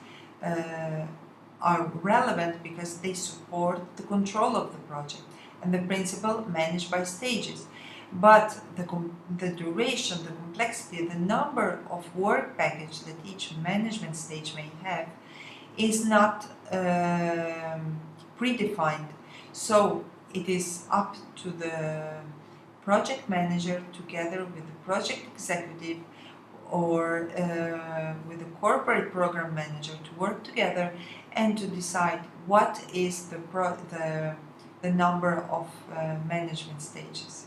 are relevant because they support the control of the project and the principle managed by stages. but the duration, the complexity, the number of work package that each management stage may have is not predefined. So it is up to the project manager together with the project executive or with the corporate program manager to work together and to decide what is the number of management stages.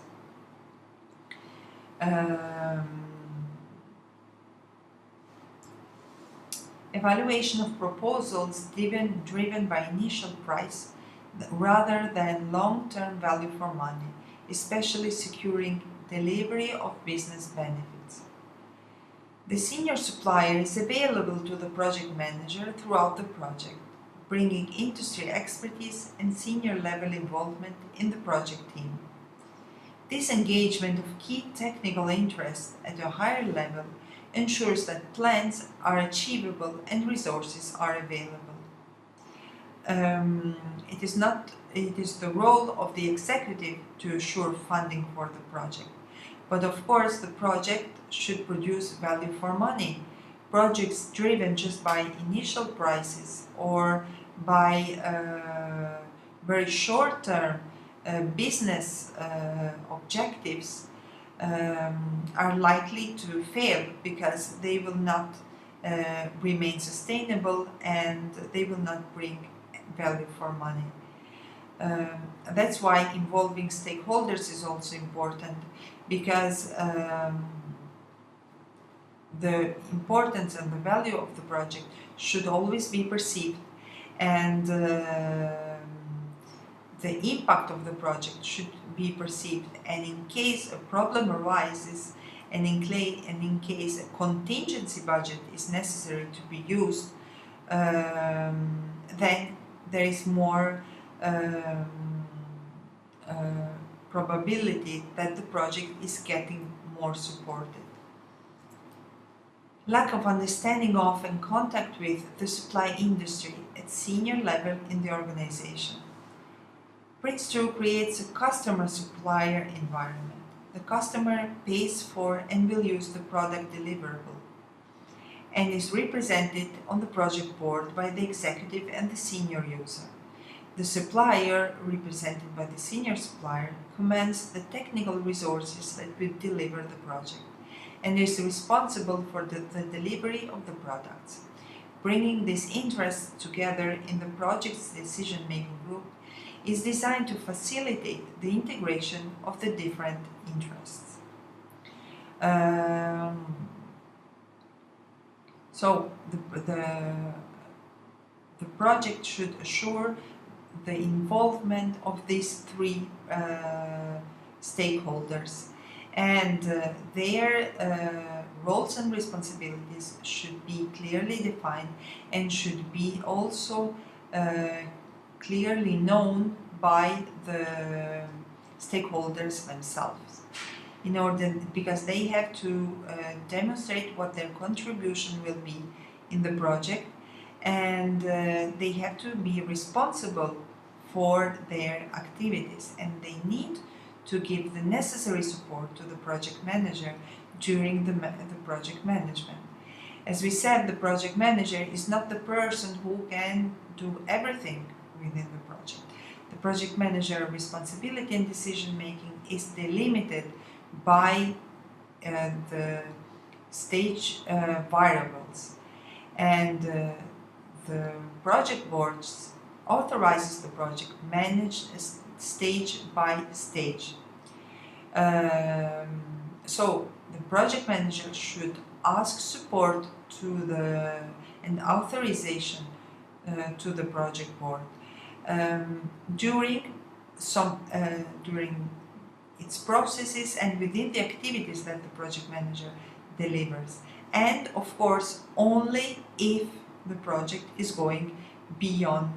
Evaluation of proposals driven by initial price rather than long-term value for money, especially securing delivery of business benefits. The senior supplier is available to the project manager throughout the project, bringing industry expertise and senior level involvement in the project team. This engagement of key technical interests at a higher level ensures that plans are achievable and resources are available. It is the role of the executive to assure funding for the project. But of course, the project should produce value for money. Projects driven just by initial prices or by very short-term business objectives are likely to fail because they will not remain sustainable and they will not bring value for money. That's why involving stakeholders is also important, because the importance and the value of the project should always be perceived, and the impact of the project should be perceived, and in case a problem arises and in case a contingency budget is necessary to be used, then there is more probability that the project is getting more supported. Lack of understanding of and contact with the supply industry at senior level in the organization. Prince2 creates a customer-supplier environment. The customer pays for and will use the product deliverable and is represented on the project board by the executive and the senior user. The supplier, represented by the senior supplier, commands the technical resources that will deliver the project and is responsible for the delivery of the products. Bringing these interests together in the project's decision-making group is designed to facilitate the integration of the different interests. So the project should assure the involvement of these three stakeholders, and their roles and responsibilities should be clearly defined and should be also clearly known by the stakeholders themselves, because they have to demonstrate what their contribution will be in the project, and they have to be responsible for their activities, and they need to give the necessary support to the project manager during the project management. As we said, the project manager is not the person who can do everything within the project. The project manager responsibility and decision making is delimited by the stage variables, and the project board authorizes the project managed stage by stage. So the project manager should ask support and authorization to the project board during its processes and within the activities that the project manager delivers, and of course only if the project is going beyond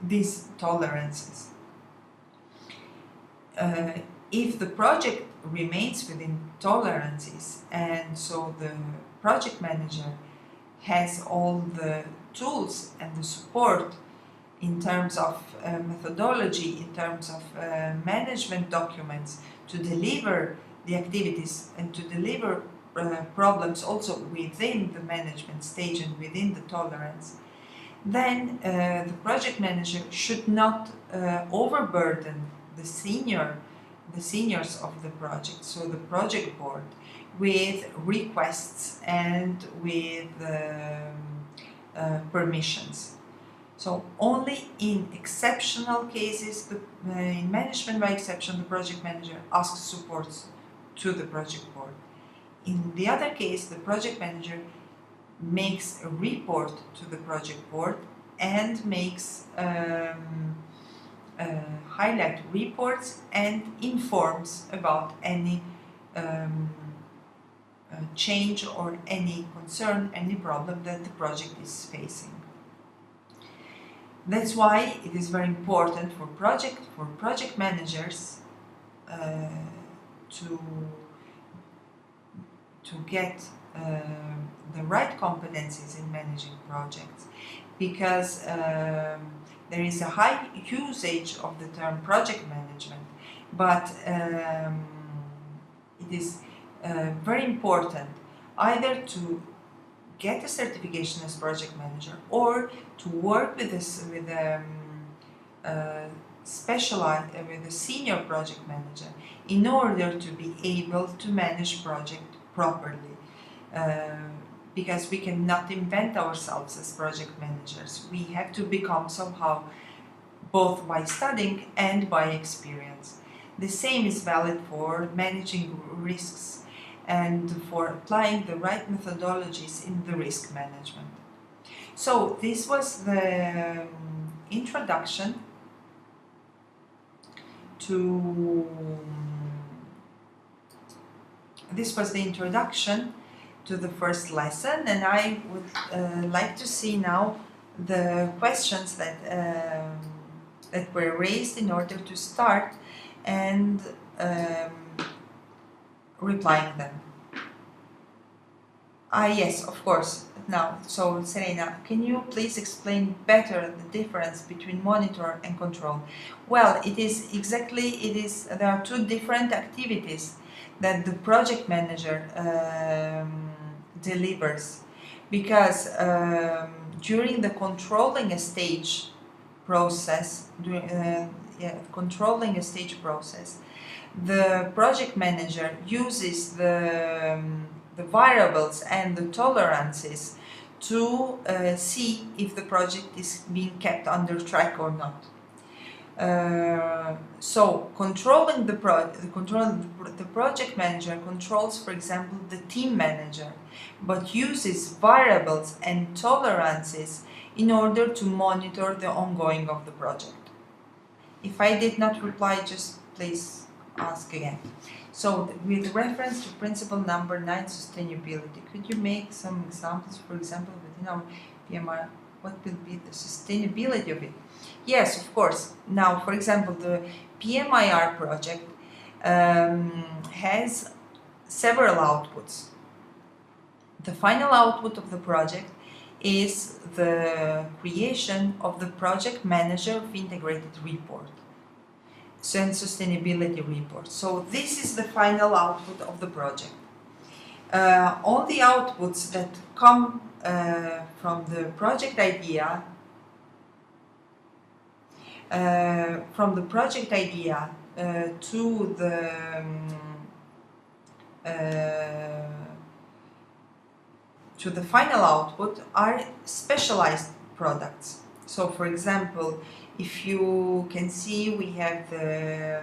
these tolerances. If the project remains within tolerances, and so the project manager has all the tools and the support in terms of methodology, in terms of management documents to deliver the activities and to deliver problems also within the management stage and within the tolerance, then the project manager should not overburden the seniors of the project, so the project board, with requests and with permissions. So only in exceptional cases, in management by exception, the project manager asks support to the project board. In the other case, the project manager makes a report to the project board and makes highlight reports and informs about any change or any concern, any problem that the project is facing. That's why it is very important for project managers to get the right competencies in managing projects, because there is a high usage of the term project management, but it is very important either to get a certification as project manager or to work with with a senior project manager in order to be able to manage project properly. Because we cannot invent ourselves as project managers. We have to become somehow both by studying and by experience. The same is valid for managing risks and for applying the right methodologies in the risk management. So this was the introduction to the first lesson, and I would like to see now the questions that were raised in order to start and replying them. Yes, of course. Now, so Serena, can you please explain better the difference between monitor and control? Well, there are two different activities that the project manager delivers, because during the controlling a stage process, the project manager uses the variables and the tolerances to see if the project is being kept under track or not. So controlling the project manager controls, for example, the team manager, but uses variables and tolerances in order to monitor the ongoing of the project. If I did not reply, just please ask again. So with reference to principle number 9, sustainability, could you make some examples, for example, within our PMI, what will be the sustainability of it? Yes, of course. Now, for example, the PMIR project has several outputs. The final output of the project is the creation of the project manager of integrated report, and sustainability report. So this is the final output of the project. All the outputs that come from the project idea to the final output are specialized products. So, for example, if you can see, we have the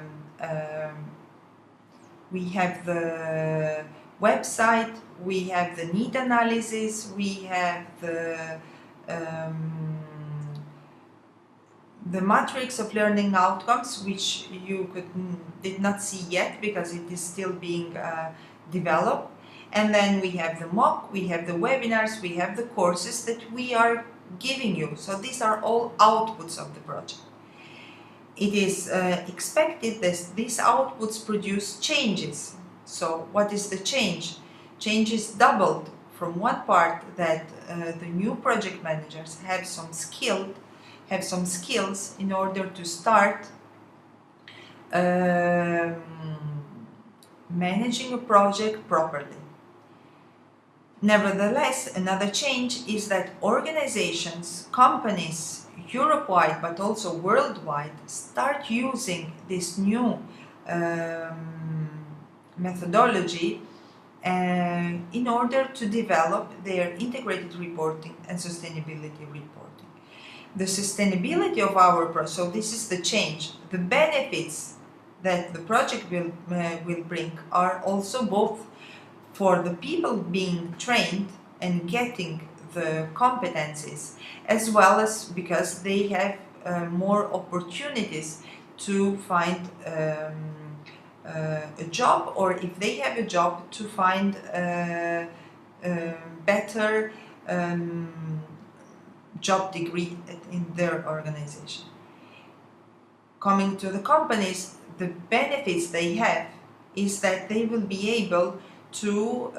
website, we have the need analysis, we have the matrix of learning outcomes, which you did not see yet because it is still being developed. And then we have the mock, we have the webinars, we have the courses that we are giving you. So these are all outputs of the project. It is expected that these outputs produce changes. So what is the change? Change is doubled from one part, that the new project managers have some skilled have some skills in order to start managing a project properly. Nevertheless, another change is that organizations, companies, Europe-wide but also worldwide, start using this new methodology in order to develop their integrated reporting and sustainability reporting. The sustainability of our project, so this is the change, the benefits that the project will bring are also both for the people being trained and getting the competencies, as well as because they have more opportunities to find a job, or if they have a job, to find better job degree in their organization. Coming to the companies, the benefits they have is that they will be able to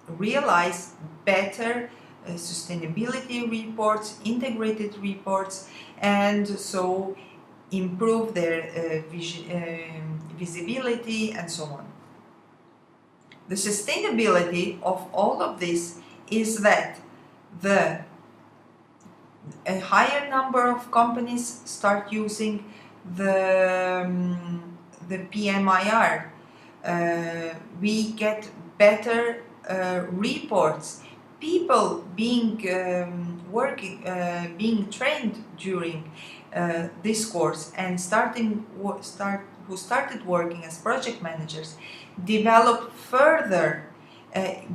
realize better sustainability reports, integrated reports, and so improve their visibility and so on. The sustainability of all of this is that a higher number of companies start using the PMIR. We get better reports. People being being trained during this course and who started working as project managers develop further,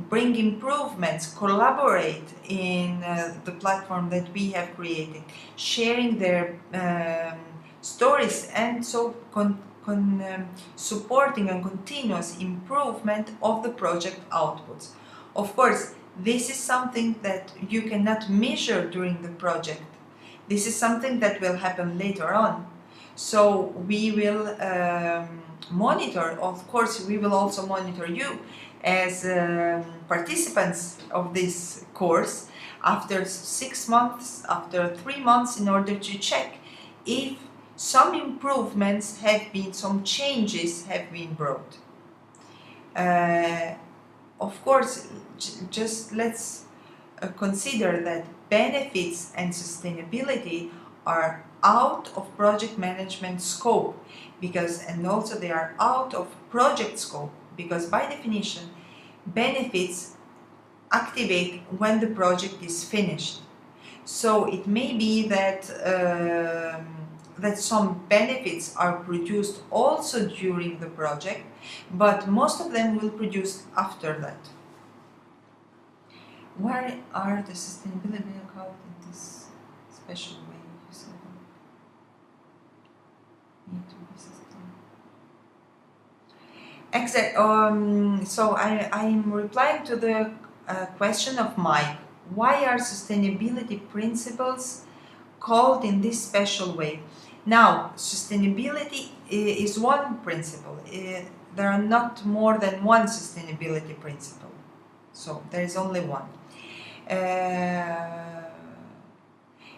bring improvements, collaborate in the platform that we have created, sharing their stories, and so supporting a continuous improvement of the project outputs. Of course, this is something that you cannot measure during the project. This is something that will happen later on. So we will monitor, of course, we will also monitor you as participants of this course after 6 months, after 3 months, in order to check if some improvements have been, some changes have been brought. Of course, just let's consider that benefits and sustainability are out of project management scope, and also they are out of project scope, because by definition benefits activate when the project is finished. So it may be that that some benefits are produced also during the project, but most of them will produce after that. Why are the sustainability account in this special way? You said need to be sustainable. So I'm replying to the question of Mike. Why are sustainability principles called in this special way? Now, sustainability is one principle. There are not more than one sustainability principle. So there is only one.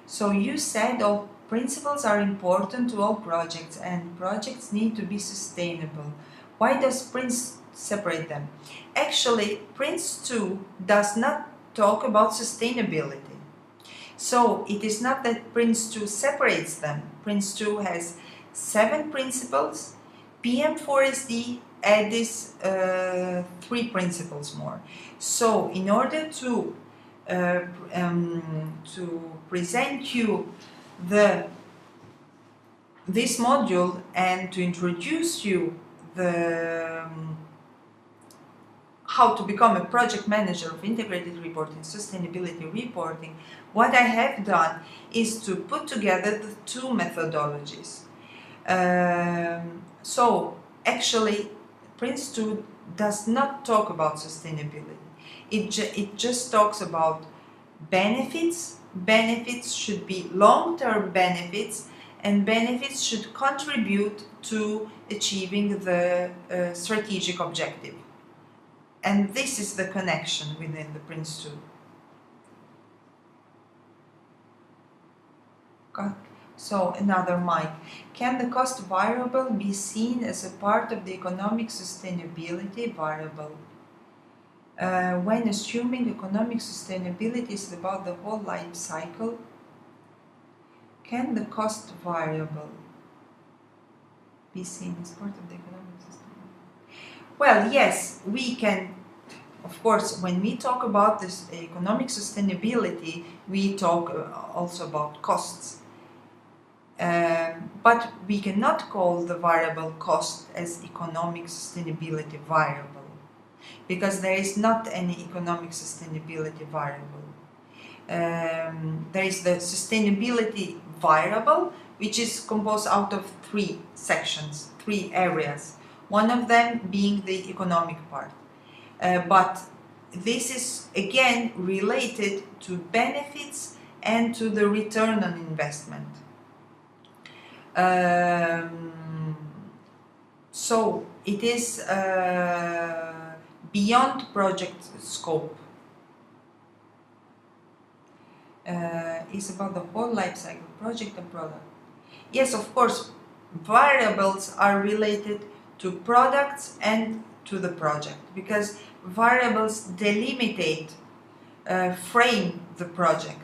So you said all principles are important to all projects and projects need to be sustainable. Why does Prince separate them? Actually, Prince 2 does not talk about sustainability. So it is not that Prince 2 separates them. Prince 2 has 7 principles. PM4SD adds 3 principles more. So in order to present you this module and to introduce you how to become a project manager of integrated reporting, sustainability reporting, what I have done is to put together the 2 methodologies. So actually, Prince 2 does not talk about sustainability. It just talks about benefits. Benefits should be long-term benefits, and benefits should contribute to achieving the strategic objective. And this is the connection within the Prince 2. So another mic. Can the cost variable be seen as a part of the economic sustainability variable? When assuming economic sustainability is about the whole life cycle, can the cost variable be seen as part of the economic sustainability? Well, yes, we can. Of course, when we talk about this economic sustainability, we talk also about costs. But we cannot call the variable cost as economic sustainability variable, because there is not any economic sustainability variable. There is the sustainability variable, which is composed out of three sections, three areas, one of them being the economic part. But this is again related to benefits and to the return on investment. So it is beyond project scope. It's about the whole life cycle, project and product. Yes, of course, variables are related to products and to the project, because variables delimitate, frame the project.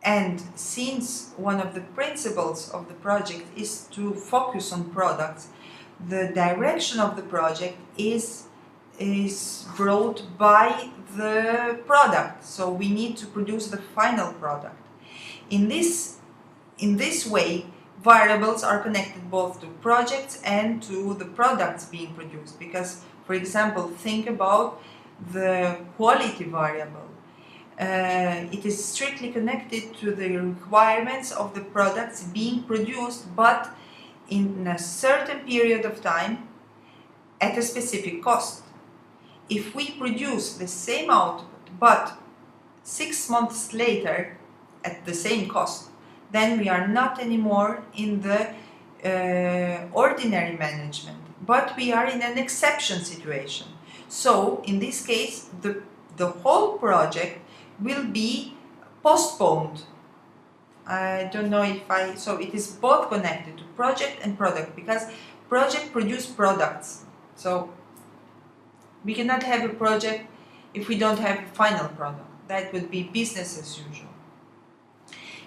And since one of the principles of the project is to focus on products, the direction of the project is brought by the product. So we need to produce the final product. In this way, variables are connected both to projects and to the products being produced. Because, for example, think about the quality variable. It is strictly connected to the requirements of the products being produced, but in a certain period of time at a specific cost. If we produce the same output but 6 months later at the same cost, then we are not anymore in the ordinary management, but we are in an exception situation. So in this case, the whole project will be postponed. I don't know if so it is both connected to project and product, because project produce products. So we cannot have a project if we don't have a final product. That would be business as usual.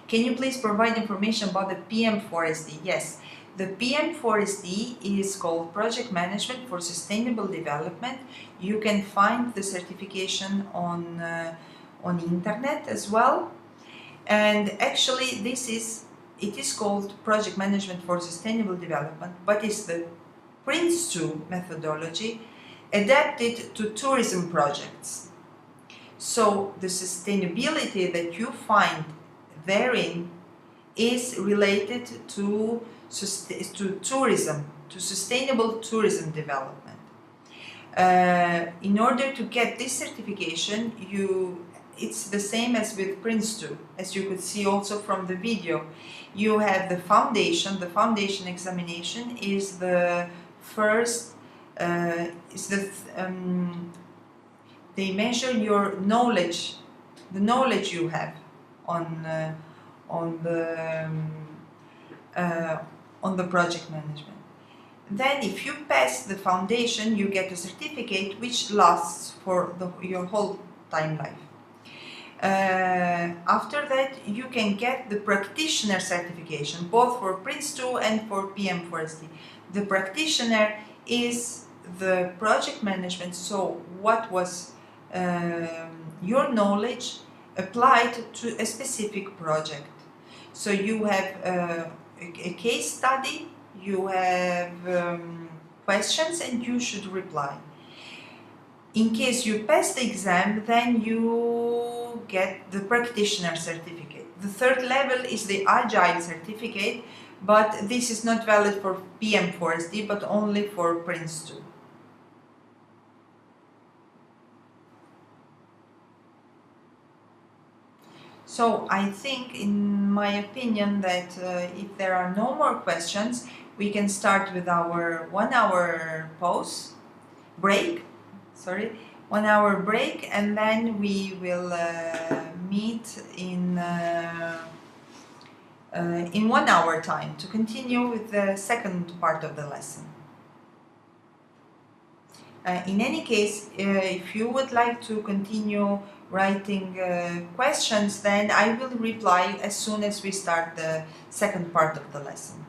Can you please provide information about the PM4SD? Yes, the PM4SD is called Project Management for Sustainable Development. You can find the certification on internet as well. And actually it is called Project Management for Sustainable Development, but it's the PRINCE2 methodology adapted to tourism projects. So the sustainability that you find therein is related to tourism, to sustainable tourism development. In order to get this certification, it's the same as with PRINCE2, as you could see also from the video. You have the foundation examination is the first, they measure your knowledge, the knowledge you have on the project management. Then if you pass the foundation, you get a certificate which lasts for your whole time life. After that, you can get the practitioner certification, both for PRINCE2 and for PM4SD. The practitioner is the project management, so what was your knowledge applied to a specific project. So you have a case study, you have questions, and you should reply. In case you pass the exam, then you get the practitioner certificate. The third level is the Agile certificate, but this is not valid for PM4SD, but only for PRINCE2. So I think, in my opinion, that if there are no more questions, we can start with our 1 hour break, and then we will meet in 1 hour time to continue with the second part of the lesson. In any case, if you would like to continue writing questions, then I will reply as soon as we start the second part of the lesson.